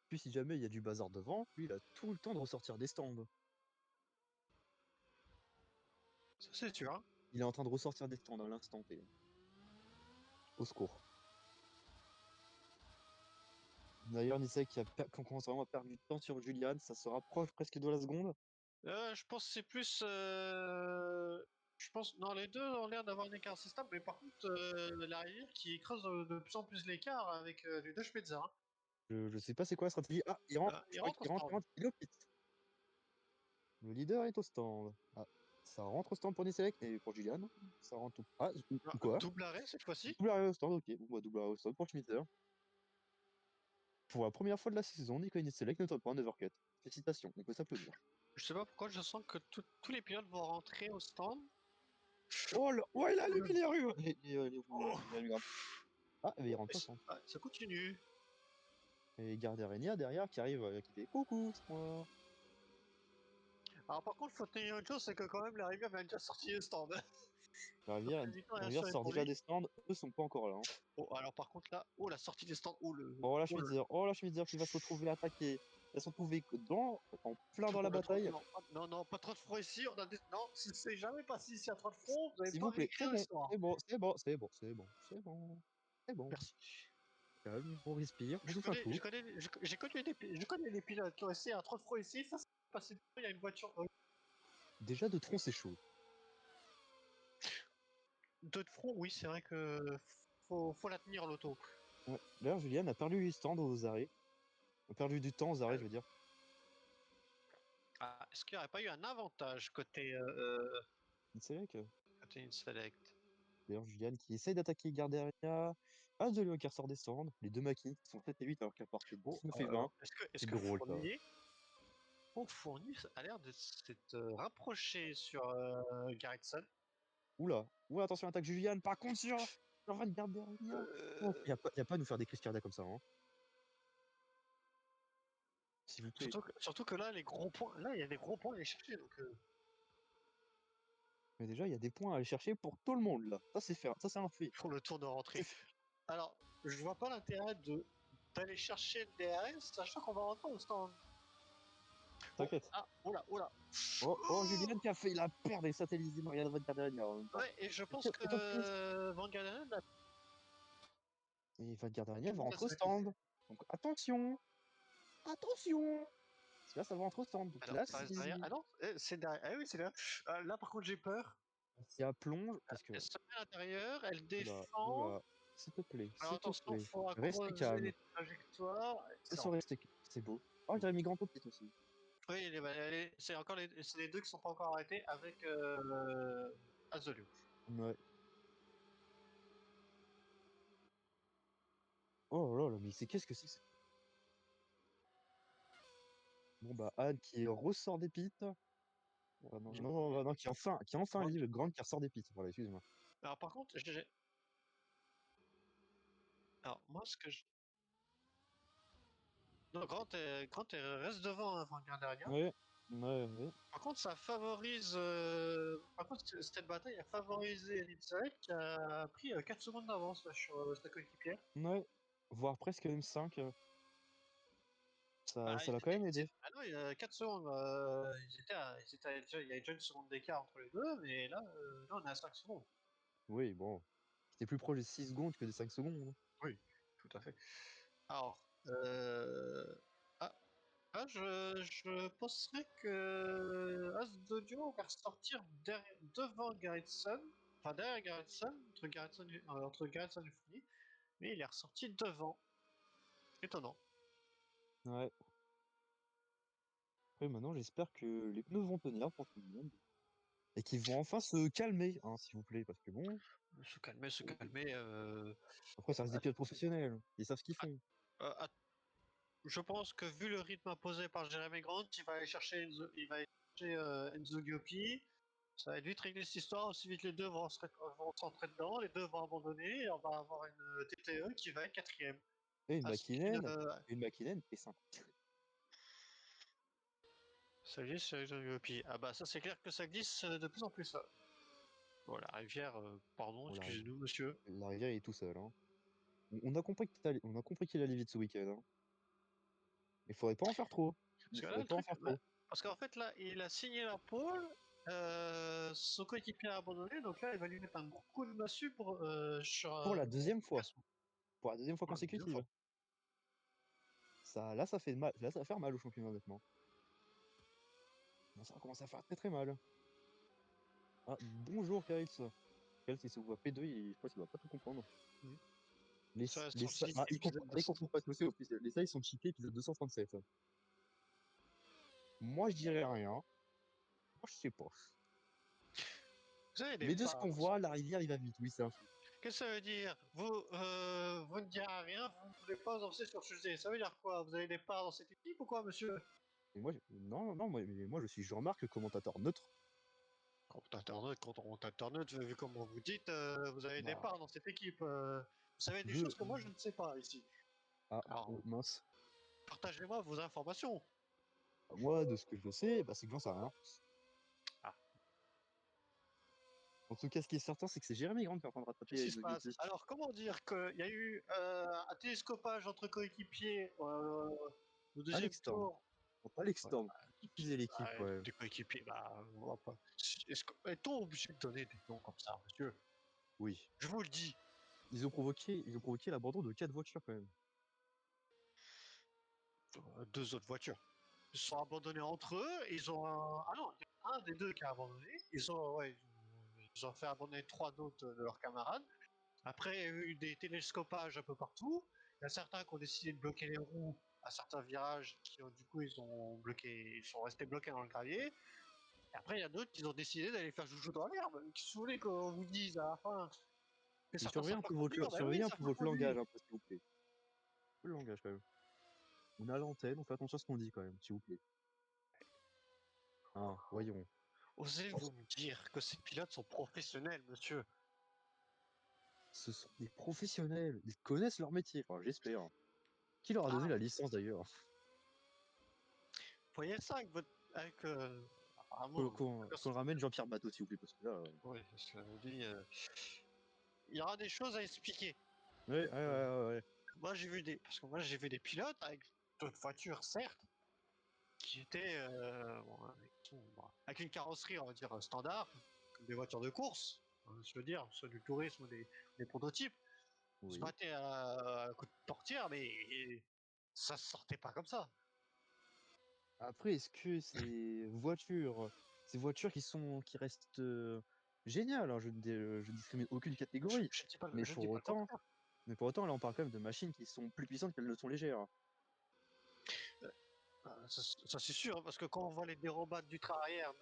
Puis si jamais il y a du bazar devant, lui, il a tout le temps de ressortir des stands. Ça, c'est sûr. Hein. Il est en train de ressortir des stands à l'instant T. Au secours. D'ailleurs, Nissek qui commence vraiment à perdre du temps sur Julian, ça se rapproche presque de la seconde. Je pense que c'est plus. Je pense. Non, les deux ont l'air d'avoir un écart assez stable, mais par contre, la rivière qui creuse de plus en plus l'écart avec les deux Spitzer. Hein. Je sais pas c'est quoi la stratégie. Ah, il rentre, je Il crois rentre au qu'il rentre, stand. il est au pit. Le leader est au stand. Ah, ça rentre au stand pour Nisselec et pour Julian. Ça rentre Ah, ou quoi? Double arrêt cette fois-ci. Double arrêt au stand, ok. Bon, bah, double arrêt au stand pour Schmitter. Pour la première fois de la saison, Nico Nisselec ne tente pas un overcut. Félicitations, on peut s'applaudir. Je sais pas pourquoi je sens que tous les pilotes vont rentrer au stand. Oh, ouais, il a allumé les rues! Oh, Il allume grave. Ah, mais il rentre pas au stand. ça continue. Et Gardérenia derrière qui arrive, qui fait coucou, c'est moi. Alors par contre, faut tenir une chose, c'est que quand même la rivière vient déjà sortir du stand. La Donc rivière, la victoire la est rivière assurée sort pour déjà lui. des stands, eux sont pas encore là, hein. Oh, alors par contre là, oh la sortie des stands, oh le Oh la Schmitzer qui va se retrouver attaqué. Elle va se retrouver en plein dans la bataille. Non, non, pas trop de front ici. Non, si c'est jamais passé ici à trop de front, vous n'avez S'il pas vous plaît, réécrit c'est bon, l'histoire. c'est bon, c'est bon, c'est bon, c'est bon, c'est bon, c'est bon. Merci. Calme, on respire, on Je souffle un connais, coup. je connais, je connais des pilotes qui ont essayé à trop de front ici. Ça s'est passé. Il y a une voiture. Déjà de tronc, c'est chaud. Deux de front, oui, c'est vrai que faut la tenir l'auto. Ouais. D'ailleurs, Julian a perdu les stands aux arrêts. A perdu du temps aux arrêts, je veux dire. Ah, est-ce qu'il n'y aurait pas eu un avantage C'est vrai que, côté Inselect? d'ailleurs, Julian qui essaye d'attaquer Gardenia. Ah, de qui ressort des stands. Les deux maquis qui sont 7 et 8 alors qu'elle partait 19 et 20. Est-ce C'est que drôle, ça. Fournier a l'air de s'être rapproché sur Garrison? Oula, oula, attention, attaque Julian. Par contre, sur Van Gardenia. Oh, Euh, y a pas à nous faire des crises cardiaques comme ça, hein. S'il vous plaît. surtout que là, les gros points, là, il y a des gros points à aller chercher. Donc, Mais déjà, il y a des points à aller chercher pour tout le monde, là. Ça, c'est un fait. pour le tour de rentrée. C'est- Alors, je vois pas l'intérêt d'aller chercher le DRS, sachant qu'on va rentrer au stand. Oh, T'inquiète. ah, oh là. Oh, Julian qui a fait la paire des satellites de Marianne Van Gardenia en même temps. Ouais, et je pense Fais-toi plaisir. que Van Galen a Et Van Gardenia va tout la rentrer au semaine. stand. Donc attention. Attention. Parce que là, ça va entre autant. Donc Alors, là, ça reste derrière. Ah non, c'est derrière. Ah oui, c'est derrière. Là, par contre, j'ai peur. s'il y a plonge, parce que Elle se met à l'intérieur, elle oula, défend. oula, s'il te plaît, Alors s'il te attention, il plaît, faudra restez croiser calme. les trajectoires. C'est Excellent. sur rester, c'est beau. Oh, Jérémy Grandot peut-être aussi. Oui, c'est encore c'est les deux qui sont pas encore arrêtés avec Azolio. Ouais. Oh là là, mais c'est qu'est-ce que c'est que ça? Bon bah Anne qui ressort des pits. Ah non, non, non, non, qui est enfin Non. libre, Grande qui ressort des pits. Voilà, excuse-moi. Alors par contre, alors moi ce que je... Non, Grant reste devant avant Grindaria. Ouais, ouais, ouais. Par contre, ça favorise. Par contre, cette bataille a favorisé Elitsek qui a pris 4 secondes d'avance là, sur sa coéquipière. Ouais, voire presque même 5. Ça, Bah, ça l'a quand même aidé. ah non, il y a 4 secondes. Il y a déjà une seconde d'écart entre les deux, mais là on est à 5 secondes. Oui, bon. C'était plus proche des 6 secondes que des 5 secondes. Hein. Oui, tout à fait. Alors, ah, je penserais que Asdodio va ressortir devant Garrison, enfin derrière Garrison, entre Garrison et Fournier, mais il est ressorti devant. Étonnant. Ouais. Après, maintenant, j'espère que les pneus vont tenir pour tout le monde. Et qu'ils vont enfin se calmer, hein, s'il vous plaît. Parce que bon, Se calmer, se calmer. après, ça reste des pilotes professionnels. Ils savent ce qu'ils font. Ah, je pense que vu le rythme imposé par Jeremy Grant, il va aller chercher Enzo Giopi. Ça va être vite réglé cette histoire, aussi vite les deux vont rentrer dedans, les deux vont abandonner, et on va avoir une TTE qui va être quatrième. Et une Ah, ce qui ne... McKinnon et 5. Ça glisse sur Enzo Giopi. Ah bah ça c'est clair que ça glisse de plus en plus ça. Bon, la rivière, pardon, On la, excusez-nous monsieur. la rivière il est tout seul. Hein. On a compris on a compris qu'il allait vite ce week-end. Hein. Il faudrait pas en faire trop. Parce Il que là faudrait le pas en truc, faire bah, trop. parce qu'en fait là il a signé la pole, son coéquipier a abandonné, donc là il va lui mettre un gros coup de massue sur Pour la deuxième fois. classement. Pour la deuxième fois Pour la deuxième consécutive. fois. Ça, là, ça fait mal. Là, ça va faire mal au championnat, honnêtement. Là, ça va commencer à faire très très mal. Ah, bonjour, Kels. Kels, il se voit P2, je pense qu'il va pas tout comprendre. Mhm. Les, Ça reste les, son petit épisode de il comprend pas ce que c'est officiel. Les ça, ils sont cheatés, épisode 237. Moi, je dirais rien. Moi, je sais pas. Vous avez des Mais de ce parts. qu'on voit, la rivière, il va vite. Oui, c'est un fait. Qu'est-ce que ça veut dire? Vous ne direz rien, vous ne voulez pas avancer sur le sujet. Ça veut dire quoi? Vous avez des parts dans cette équipe ou quoi, monsieur? Et moi, non, non, mais moi, je suis Jean-Marc, commentateur neutre. Quand on internet, vu comment vous dites, vous avez des Bah, parts dans cette équipe. Vous savez des je. choses que moi je ne sais pas ici. Ah, Alors, oh, mince. partagez-moi vos informations. Moi, de ce que je sais, bah, c'est que j'en sais rien. Ah, En tout cas, ce qui est certain, c'est que c'est Jérémy Grant qui est en train de qu'est-ce rattraper qui les se passe? Yogi. Alors, comment dire qu'il y a eu un télescopage entre coéquipiers au deuxième Alex Storm. tour? Alex Ouais, Storm. Qui faisait l'équipe, bah, ouais. des coéquipiers, bah, on va pas. Est-on obligé de donner des noms comme ça, monsieur? Oui. Je vous le dis. Ils ont provoqué l'abandon de 4 voitures, quand même. Deux autres voitures. Ils se sont abandonnés entre eux. Ils ont Ah non, il y a un des deux qui a abandonné. Ils ont fait abandonner trois autres de leurs camarades. Après, il y a eu des télescopages un peu partout. Il y a certains qui ont décidé de bloquer les roues à certains virages, du coup ils sont restés bloqués dans le gravier. Et après, il y a d'autres qui ont décidé d'aller faire joujou dans l'herbe. Qu'est-ce que vous voulez qu'on vous dise à la fin? Que Et certains savent pas conduire? Ben oui, surveillez ils un savent peu pas votre conduire. langage, un peu, s'il vous plaît. Le langage, quand même. On est à l'antenne, on fait attention à ce qu'on dit, quand même, s'il vous plaît. Ah, voyons. Osez-vous me dire que ces pilotes sont professionnels, monsieur? Ce sont des professionnels. Ils connaissent leur métier. Enfin, j'espère. Qui leur a donné Ah, la licence, d'ailleurs? voyez ça avec votre. Avec. Qu'on Apparemment. qu'on- qu'on ramène Jean-Pierre Bateau, s'il vous plaît, parce que là. Oui, parce que lui, il y aura des choses à expliquer. Ouais, ouais, ouais, ouais, ouais. Moi, parce que moi, j'ai vu des pilotes avec d'autres voitures, certes, qui étaient avec une carrosserie, on va dire standard, comme des voitures de course. Je veux dire, soit du tourisme ou des prototypes. Ils se Oui. battaient à coup de portière, mais ça se sortait pas comme ça. Après, est-ce que ces voitures qui restent géniales, hein, je ne discrimine aucune catégorie, mais Je dis pour pas le autant, contraire. là, on parle quand même de machines qui sont plus puissantes qu'elles ne sont légères. Ça, c'est sûr, parce que quand on voit les dérobates du train arrière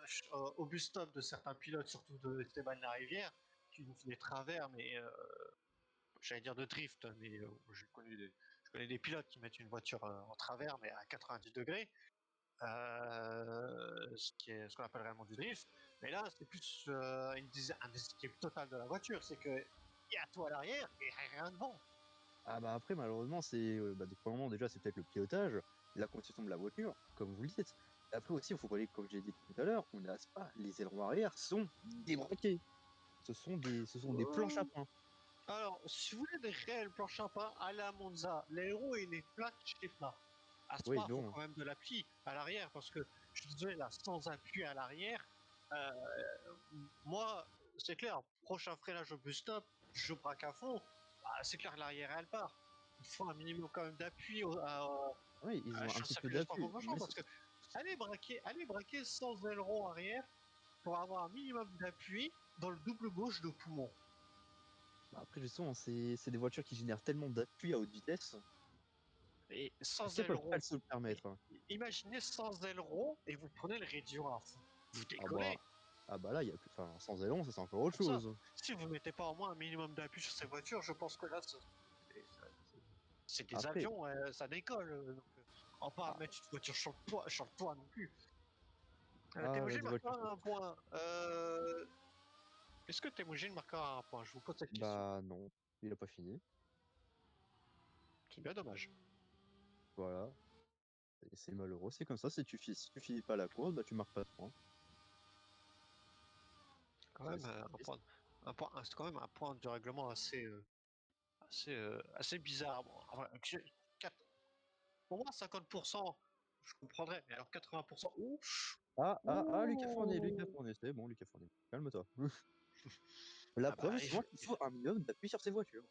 au bus stop de certains pilotes, surtout de Esteban Larivière, qui nous font des travers, mais j'allais dire de drift, mais je connais des pilotes qui mettent une voiture en travers, mais à 90 degrés, ce qu'on appelle réellement du drift. Mais là, c'est plus un déséquilibre total de la voiture, c'est que il y a tout à l'arrière et rien devant. Ah bah après, malheureusement, premièrement, déjà, c'est peut-être le pilotage, la constitution de la voiture, comme vous le dites. Après aussi, il faut pas oublier, comme j'ai dit tout à l'heure, on n'a pas, les ailerons arrière sont débraqués. Ce sont des planches à Euh, pain. Alors, si vous voulez des réels planches à pain, allez à Monza. L'aéro, il est plat chez plat. À Oui, Spa, il faut non. quand même de l'appui à l'arrière, parce que je suis désolé, là, sans appui à l'arrière, euh, moi, c'est clair, prochain freinage au bus stop, je braque à fond, bah, c'est clair, l'arrière, elle part. Il faut un minimum quand même d'appui Oui, ils ont un sur le petit peu circuit de d'appui. Spa-Francorchamps, parce que allez braquer sans aileron arrière pour avoir un minimum d'appui dans le double gauche de poumon. Bah, après, justement, c'est des voitures qui génèrent tellement d'appui à haute vitesse. Et Est-ce sans qu'elles peuvent pas aileron. se le Mais permettre? imaginez sans aileron et vous prenez le réduit à fond. Vous Ah décollez. bah, ah bah là, il y a plus, enfin, sans aileron, ça c'est encore autre Pour ça, chose. si vous mettez pas au moins un minimum d'appui sur ces voitures, je pense que là, c'est des Après, avions, ça décolle. Donc, on va pas ah, mettre une voiture sur le toit non plus. ouais, Temujin des marquera voitures. un point. Est-ce que Temujin marquera un point? Je vous pose cette question. Bah non, il a pas fini. C'est bien dommage. Voilà. Et c'est malheureux, c'est comme ça, si tu finis pas la course, bah tu marques pas de points. Quand même C'est triste. c'est quand même un point de règlement assez bizarre. Bon, enfin, pour moi, 50%, je comprendrais, mais alors 80%, ouf! Lucas Ouh! Fournier, c'est bon, Lucas Fournier. Calme-toi. La Ah preuve bah, justement qu'il faut un minimum d'appui sur ces voitures.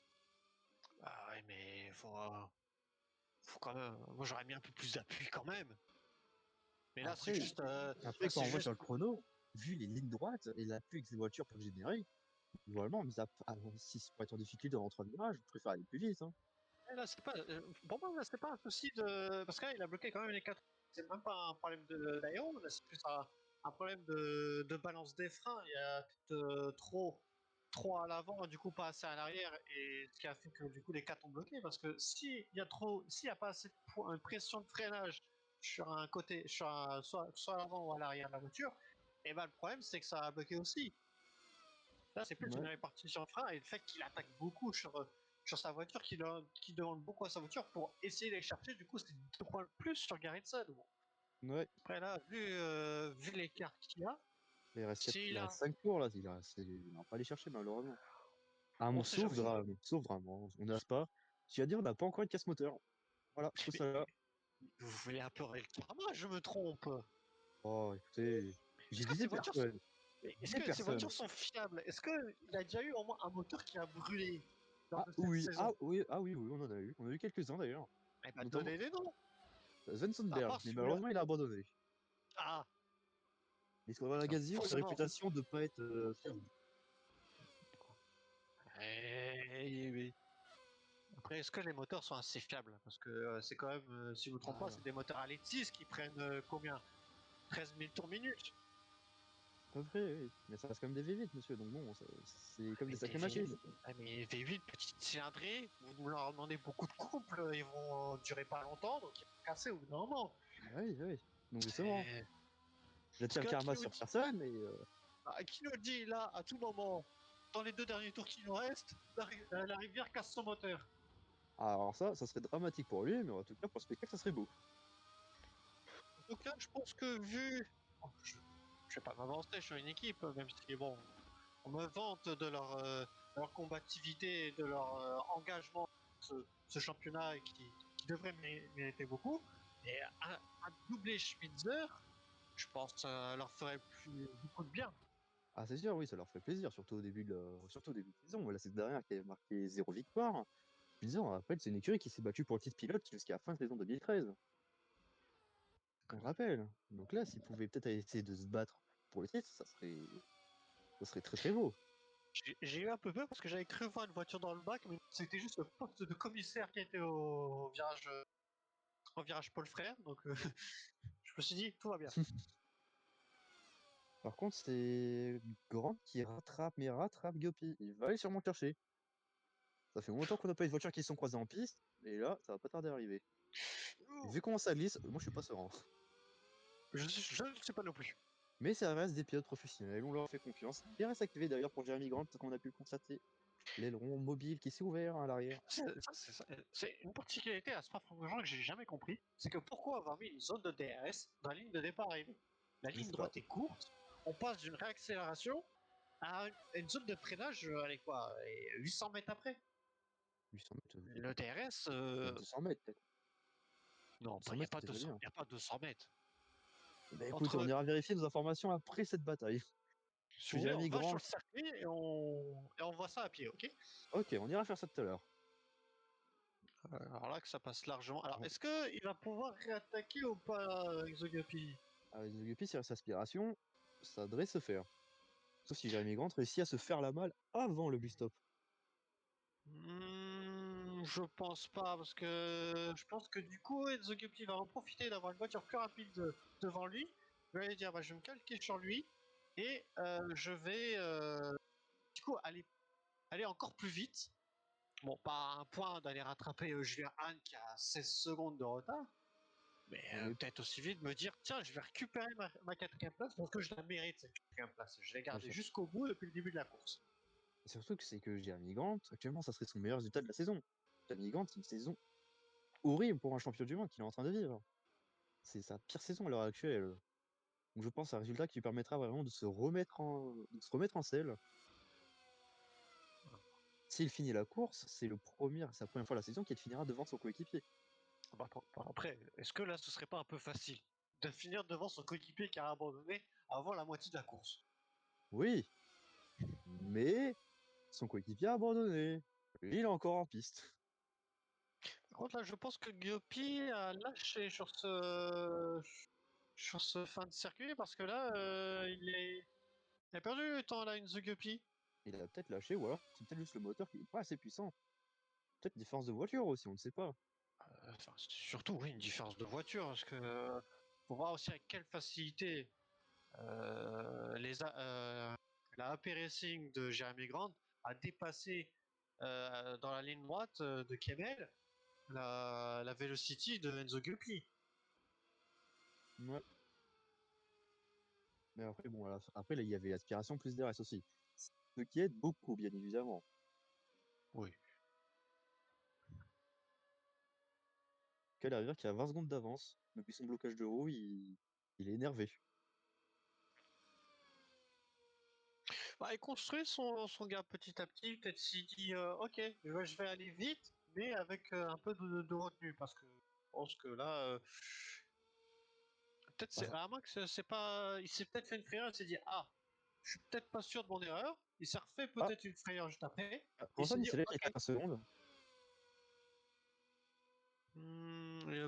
bah ouais, mais faut quand même. Moi, j'aurais mis un peu plus d'appui quand même. Mais là, c'est Après, juste. après Là, quand c'est on voit sur juste. le chrono, vu les lignes droites et l'appui que ces voitures peuvent générer, globalement, si c'est pour être en difficulté dans 3 virages, je préfère aller plus vite, hein. Là, c'est pas. Pour moi, là, c'est pas un souci de. Parce que là, il a bloqué quand même les 4. C'est même pas un problème d'aéro, là, c'est plus un problème de balance des freins. Il y a peut-être trop à l'avant, du coup pas assez à l'arrière, et ce qui a fait que du coup les 4 ont bloqué. Parce que s'il y a pas assez de pression de freinage sur un côté, soit à l'avant ou à l'arrière de la voiture, et ben le problème c'est que ça a bloqué aussi. Là, c'est plus une Ouais, répartition de frein et le fait qu'il attaque beaucoup sur sa voiture, qui demande beaucoup à sa voiture pour essayer d'aller chercher. Du coup, c'est 2 points de plus sur Garrison. Bon. ouais. Après, là, vu l'écart qu'il y a, Il s'il a. reste 5 tours là, il va pas aller chercher malheureusement. Ah, On sait jamais. sauf drame, hein. On n'a pas. Tu vas dire, on n'a pas encore de casse moteur. Voilà, tout Mais ça là. vous voulez un peu le karma, je me trompe. Oh, écoutez, j'ai Est-ce que visé ces voitures, personne. est-ce Visé que ces voitures personne. sont fiables? Est-ce qu'il a déjà eu au moins un moteur qui a brûlé lors Ah de cette oui, saison? oui, on en a eu. On a eu quelques-uns d'ailleurs. Eh ben, Notamment donnez des noms. À Svenssonberg, part mais celui-là. malheureusement il a abandonné. Ah, L'Escadron Lagazio a sa forcément. réputation de pas être fiable. Oui. Après, est-ce que les moteurs sont assez fiables? Parce que c'est quand même, si je ne me trompe pas, Ah, c'est des moteurs à Letis qui prennent combien? 13 000 tours minute. pas vrai, oui. Mais ça reste comme des V8, monsieur, donc bon, c'est comme des Mais sacrées machines. mais V8, petite cylindrée, vous leur demandez beaucoup de couple, ils vont durer pas longtemps, donc ils vont casser au bout d'un moment. Ah oui, oui. Donc justement, Et... Parce j'attire le que karma sur personne, mais Qui nous dit là, à tout moment, dans les 2 derniers tours qui nous restent, la rivière casse son moteur? alors ça serait dramatique pour lui, mais en tout cas pour le spectacle, ça serait beau. Donc là, je pense que oh, je vais pas m'avancer sur une équipe, même si bon, on me vante de leur combativité et de leur engagement dans ce championnat qui devrait mériter beaucoup. Et un doublé Schmitzer, je pense que ça leur ferait beaucoup de bien. Ah c'est sûr, oui, ça leur fait plaisir, surtout au début de saison. Voilà, cette dernière qui avait marqué 0 victoire. Je disais, on rappelle, c'est une écurie qui s'est battue pour le titre pilote jusqu'à la fin de saison 2013. qu'on le rappelle. Donc là, s'ils pouvaient peut-être essayer de se battre pour le titre, ça serait très très beau. J'ai eu un peu peur parce que j'avais cru voir une voiture dans le bac, mais c'était juste le poste de commissaire qui était au virage Paul Frère, donc je me suis dit, tout va bien. Par contre, c'est Grant qui rattrape Guppy. Il va aller sûrement le chercher. Ça fait longtemps qu'on n'a pas eu de voitures qui se sont croisées en piste, et là, ça va pas tarder à arriver. Et vu comment ça glisse, moi je suis pas serein. Je ne sais pas non plus. Mais ça reste des pilotes professionnels, on leur fait confiance. Il reste activé d'ailleurs pour Jeremy Grant, comme on a pu le constater. L'aileron mobile qui s'est ouvert à l'arrière. C'est une particularité à Spa-Francorchamps que j'ai jamais compris. C'est que pourquoi avoir mis une zone de DRS dans la ligne de départ arrivée? La Je ligne sais pas. droite est courte, on passe d'une réaccélération à une zone de freinage, allez quoi, 800 mètres après. 800 mètres, Le DRS, 200 mètres peut-être. non, 200 il n'y a mètres, pas c'est déjà 200, bien. y a pas 200 mètres. Bah écoute, on Entre, ira vérifier nos informations après cette bataille. si Que vous voulez, on Jeremy va sur Grant. le circuit et on voit ça à pied, ok? Ok, on ira faire ça tout à l'heure. Alors là que ça passe largement. Alors, Bon, est-ce qu'il va pouvoir réattaquer ou pas, Exoguppy? avec The Guppy, s'il reste aspiration, ça devrait se faire. Sauf si Jeremy Grant réussit à se faire la malle avant le bus stop. Je pense pas, parce que je pense que du coup, Enzo Guppy va en profiter d'avoir une voiture plus rapide devant lui. Il va lui dire, bah, je vais me calquer sur lui et je vais du coup aller encore plus vite. Bon, pas à un point d'aller rattraper Julien Hahn qui a 16 secondes de retard, mais On est... peut-être aussi vite me dire, tiens, je vais récupérer ma quatrième place parce que je la mérite cette quatrième place. Je l'ai gardée jusqu'au bout depuis le début de la course. Surtout que c'est que Jeremy Grant, actuellement, ça serait son meilleur résultat de la saison. Jeremy Grant, c'est une saison horrible pour un champion du monde qu'il est en train de vivre. C'est sa pire saison à l'heure actuelle. Donc je pense à un résultat qui lui permettra vraiment de se remettre en selle. S'il finit la course, c'est sa première fois la saison qu'il finira devant son coéquipier. Bah, après, est-ce que là, ce serait pas un peu facile de finir devant son coéquipier qui a abandonné avant la moitié de la course? Oui, mais son coéquipier a abandonné. Lui, il est encore en piste. Par contre, là, je pense que Guiopi a lâché sur ce fin de circuit parce que là, il a perdu du temps là, Inzo Guiopi. Il a peut-être lâché, ou alors c'est peut-être juste le moteur qui est pas assez puissant. Peut-être une différence de voiture aussi, on ne sait pas. Enfin, c'est surtout, oui, une différence de voiture parce que faut voir aussi avec quelle facilité la AP Racing de Jeremy Grant a dépassé dans la ligne droite de Kemel la Velocity de Enzo Guppy. Ouais. Mais après, bon, après, là, il y avait l'aspiration plus DRS aussi. Ce qui aide beaucoup, bien évidemment. Oui. Quel arrière qui a 20 secondes d'avance. Depuis son blocage de roue, il est énervé. Bah, il construit son gars petit à petit. Peut-être s'il dit ok, je vais aller vite, mais avec un peu de retenue. Parce que je pense que là, peut-être c'est Bah, à moins que c'est pas. Il s'est peut-être fait une frayeur. Il s'est dit ah, je suis peut-être pas sûr de mon erreur. Il s'est refait ah, peut-être une frayeur juste après. Il comment ça, s'est dit Nicelec est à ok. 15 secondes?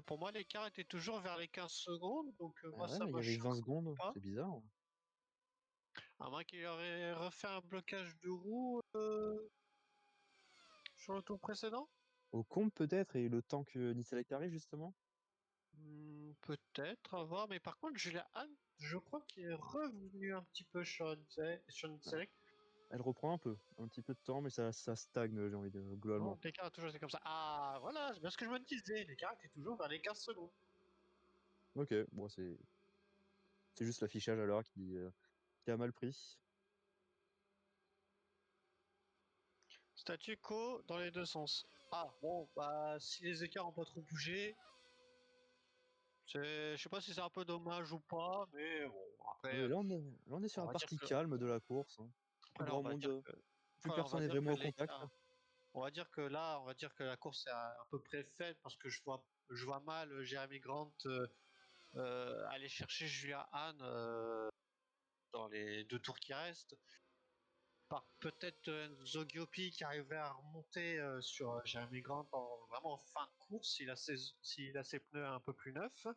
Pour moi, l'écart était toujours vers les 15 secondes, donc moi Ah ouais, ça mais il y me avait 20 choque secondes. pas. C'est bizarre. À moins qu'il aurait refait un blocage de roue sur le tour précédent. Au compte peut-être, et le temps que Nicelec arrive, justement. Peut-être, à voir. Mais par contre, Julia Hahn, je crois qu'il est revenu un petit peu sur Ah, Nitzek. elle reprend un petit peu de temps, mais ça stagne, j'ai envie de Non, globalement. l'écart a toujours été comme ça. Ah, voilà, c'est bien ce que je me disais. L'écart était toujours vers les 15 secondes. Ok, bon, c'est juste l'affichage alors qui a mal pris. Statu quo dans les deux sens. Ah, bon, bah, si les écarts ont pas trop bougé, je sais pas si c'est un peu dommage ou pas, mais bon, Ouais, après, là, on est sur on la va dire partie que, calme de la course, hein. Plus après là, on grand va monde, dire que, plus après, on personne va n'est dire que vraiment au contact. l'écart, on va dire que là, on va dire que la course est à peu près faite parce que je vois mal Jeremy Grant aller chercher Julia Hahn dans les deux tours qui restent. Par peut-être Enzo Giopi qui arriverait à remonter sur Jeremy Grant vraiment en fin de course s'il a ses pneus un peu plus neufs.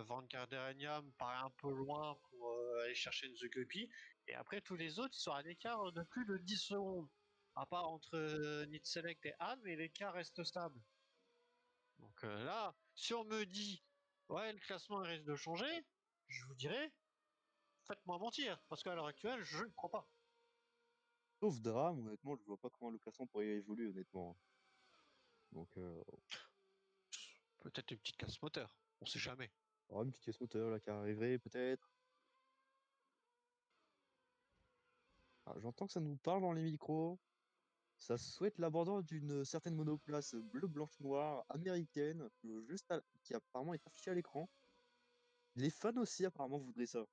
Vanguard me paraît un peu loin pour aller chercher une The Guppy. Et après, tous les autres, ils sont à l'écart de plus de 10 secondes. À part entre Need Select et Anne, mais l'écart reste stable. Donc là, si on me dit, ouais, le classement risque de changer, je vous dirais, faites-moi mentir. Parce qu'à l'heure actuelle, je ne crois pas. Sauf drame, honnêtement, je vois pas comment le classement pourrait évoluer, honnêtement. Donc, Peut-être une petite casse moteur, on sait jamais. une petite caisse moteur là qui arriverait peut-être. Ah, j'entends que ça nous parle dans les micros. Ça souhaite l'abandon d'une certaine monoplace bleu, blanche, noire américaine, qui apparemment est affichée à l'écran. Les fans aussi apparemment voudraient ça.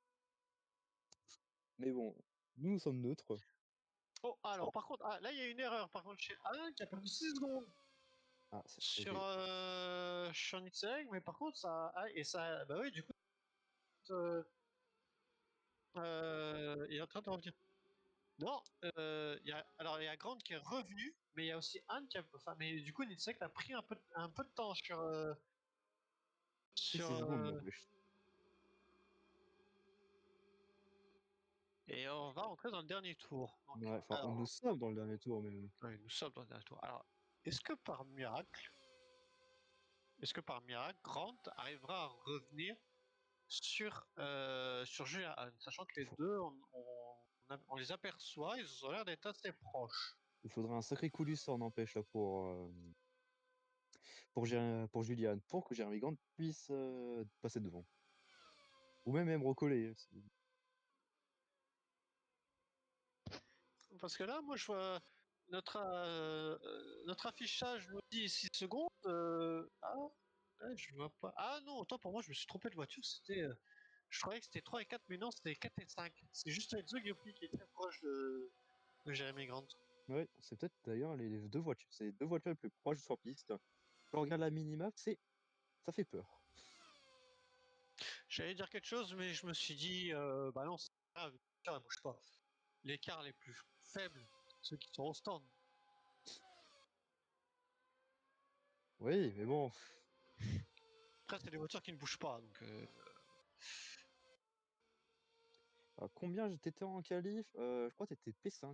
Mais bon, nous sommes neutres. Oh, alors Oh. par contre, là il y a une erreur. Par contre, chez Alain qui a perdu 6 secondes Ah, sur ok. Shonitseg, mais par contre, ça. Ah, et ça. Bah oui, du coup. Euh, il est en train de revenir. Non, alors il y a Grant qui est revenu, mais il y a aussi Anne qui a. Enfin, mais du coup, Nitsek a pris un peu de temps sur. Et sur 6 secondes n'empêche. et on va entrer dans le dernier tour. Donc, Ouais, enfin, nous alors, sommes dans le dernier tour, mais ouais, nous sommes dans le dernier tour. Alors, est-ce que par miracle, Grant arrivera à revenir sur Julia Anne, sachant que les faut- deux, on les aperçoit, ils ont l'air d'être assez proches. il faudrait un sacré coup du sort n'empêche là pour Julian, pour que Jeremy Grant puisse passer devant. Ou même recoller. Parce que là, moi, je vois notre affichage nous dit 6 secondes. Ouais, je vois pas. Ah non, autant pour moi, je me suis trompé de voiture. Je croyais que c'était 3 et 4, mais non, c'était 4 et 5. C'est juste avec The Guppy qui est très proche de Jeremy Grant. Ouais, c'est peut-être d'ailleurs les deux voitures. C'est les deux voitures les plus proches sur piste. Quand on regarde la minimap, ça fait peur. J'allais dire quelque chose, mais je me suis dit, bah non, c'est pas grave, l'écart ne bouge pas. L'écart les plus faibles, ceux qui sont au stand. Oui, mais bon. Après, c'est des voitures qui ne bougent pas, donc. Combien t'étais en qualif? Je crois que t'étais P5.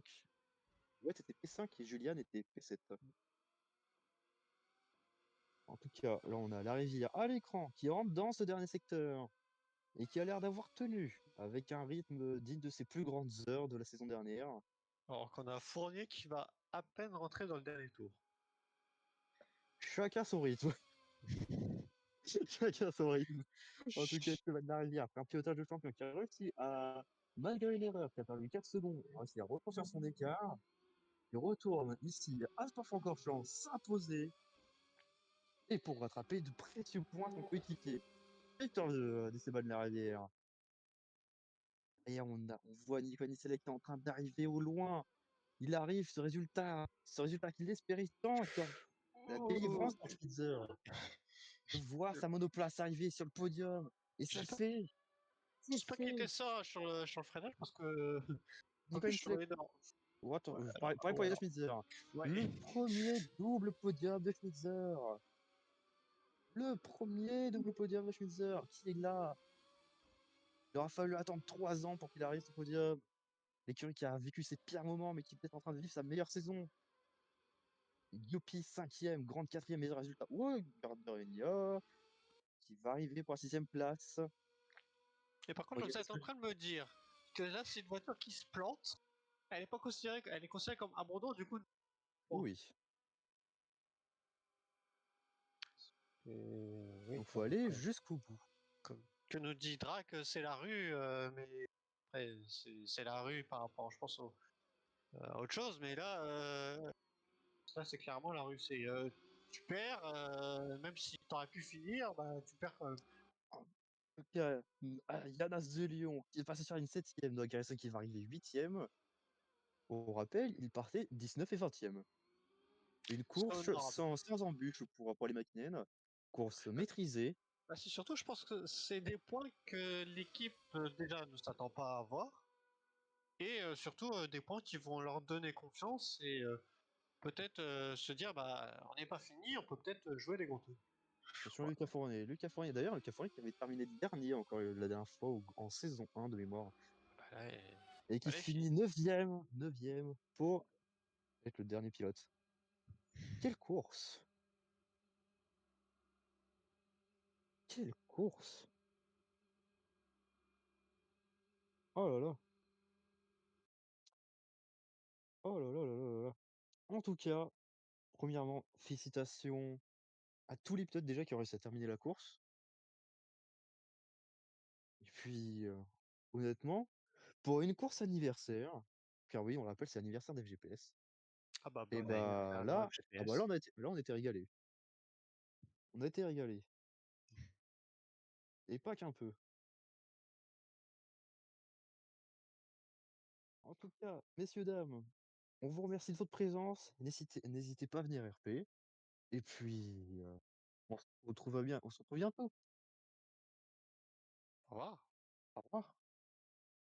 Ouais, t'étais P5 et Julian était P7. En tout cas, là, on a la rivière à l'écran qui rentre dans ce dernier secteur et qui a l'air d'avoir tenu avec un rythme digne de ses plus grandes heures de la saison dernière. Alors qu'on a Fournier qui va à peine rentrer dans le dernier tour. Chacun son rythme. Chacun son rythme. En tout cas, Cheval de la Rivière, après un pilotage de champion qui a réussi à, malgré une erreur qui a perdu 4 secondes, a réussi à reconstruire son écart. Il retourne ici à Spa-Francorchamps s'imposer et pour rattraper de précieux points son coéquipier. Victoire de Sébastien de la Rivière. Et on voit Nico Nicelek qui est en train d'arriver au loin. Il arrive, ce résultat qu'il espérait tant, car il a payé grand pour Spitzer. De voir sa monoplace arriver sur le podium. Et ça le J'espère fait. C'est j'espère qu'il était fait. ça sur le freinage parce que. En Nico plus, je suis Nicelek. énorme. Oh, attends, Ouais, pareil pour Yann Spitzer. ouais. Le premier double podium de Spitzer. Le premier double podium de Spitzer. Qui est là? Il aura fallu attendre 3 ans pour qu'il arrive sur le podium. L'écurie qui a vécu ses pires moments, mais qui est peut-être en train de vivre sa meilleure saison. Yopi 5e, Grande 4e, meilleur résultat. Ouais, Gardner qui va arriver pour la 6e place. Et par contre, vous Regardez êtes en train de me dire que là, c'est une voiture qui se plante. Elle est pas considérée, elle est considérée comme abandon, du coup. Bon. Oui. Oui, Donc faut aller jusqu'au bout. que nous dit Drac, c'est la rue, mais après, c'est la rue par rapport, je pense, à autre chose. Mais là, c'est clairement la rue. Tu perds, même si t'aurais pu finir, bah, tu perds quand même. En tout cas, Yanas de Lyon qui est passé sur une 7e, donc Harrison qui va arriver 8e. On rappelle, il partait 19 et 20e. Une C'est course honorable. sans embûche pour les McKinnon. Course maîtrisée. Bah, c'est surtout, je pense que c'est des points que l'équipe déjà ne s'attend pas à avoir. Et surtout des points qui vont leur donner confiance et peut-être se dire bah on n'est pas fini, on peut peut-être jouer les gros trucs. Attention Ouais. Lucas Fournier. Lucas Fournier, d'ailleurs, Lucas Fournier qui avait terminé dernier encore la dernière fois en saison 1 de mémoire. Bah là, Et qui bah les finit filles. neuvième pour être le dernier pilote. Quelle course! Quelle course! Oh là là! Oh là là là là là là! En tout cas, premièrement, félicitations à tous les pilotes déjà qui ont réussi à terminer la course. Et puis, honnêtement, pour une course anniversaire, car oui, on le rappelle, c'est l'anniversaire d'FGPS, Ah bah et bon bah anniversaire à là, ah bah FPS. là on était régalés. On a été régalés et pas qu'un peu. En tout cas, messieurs, dames, on vous remercie de votre présence. N'hésitez pas à venir RP et puis, on se retrouve bientôt. Au revoir. Au revoir.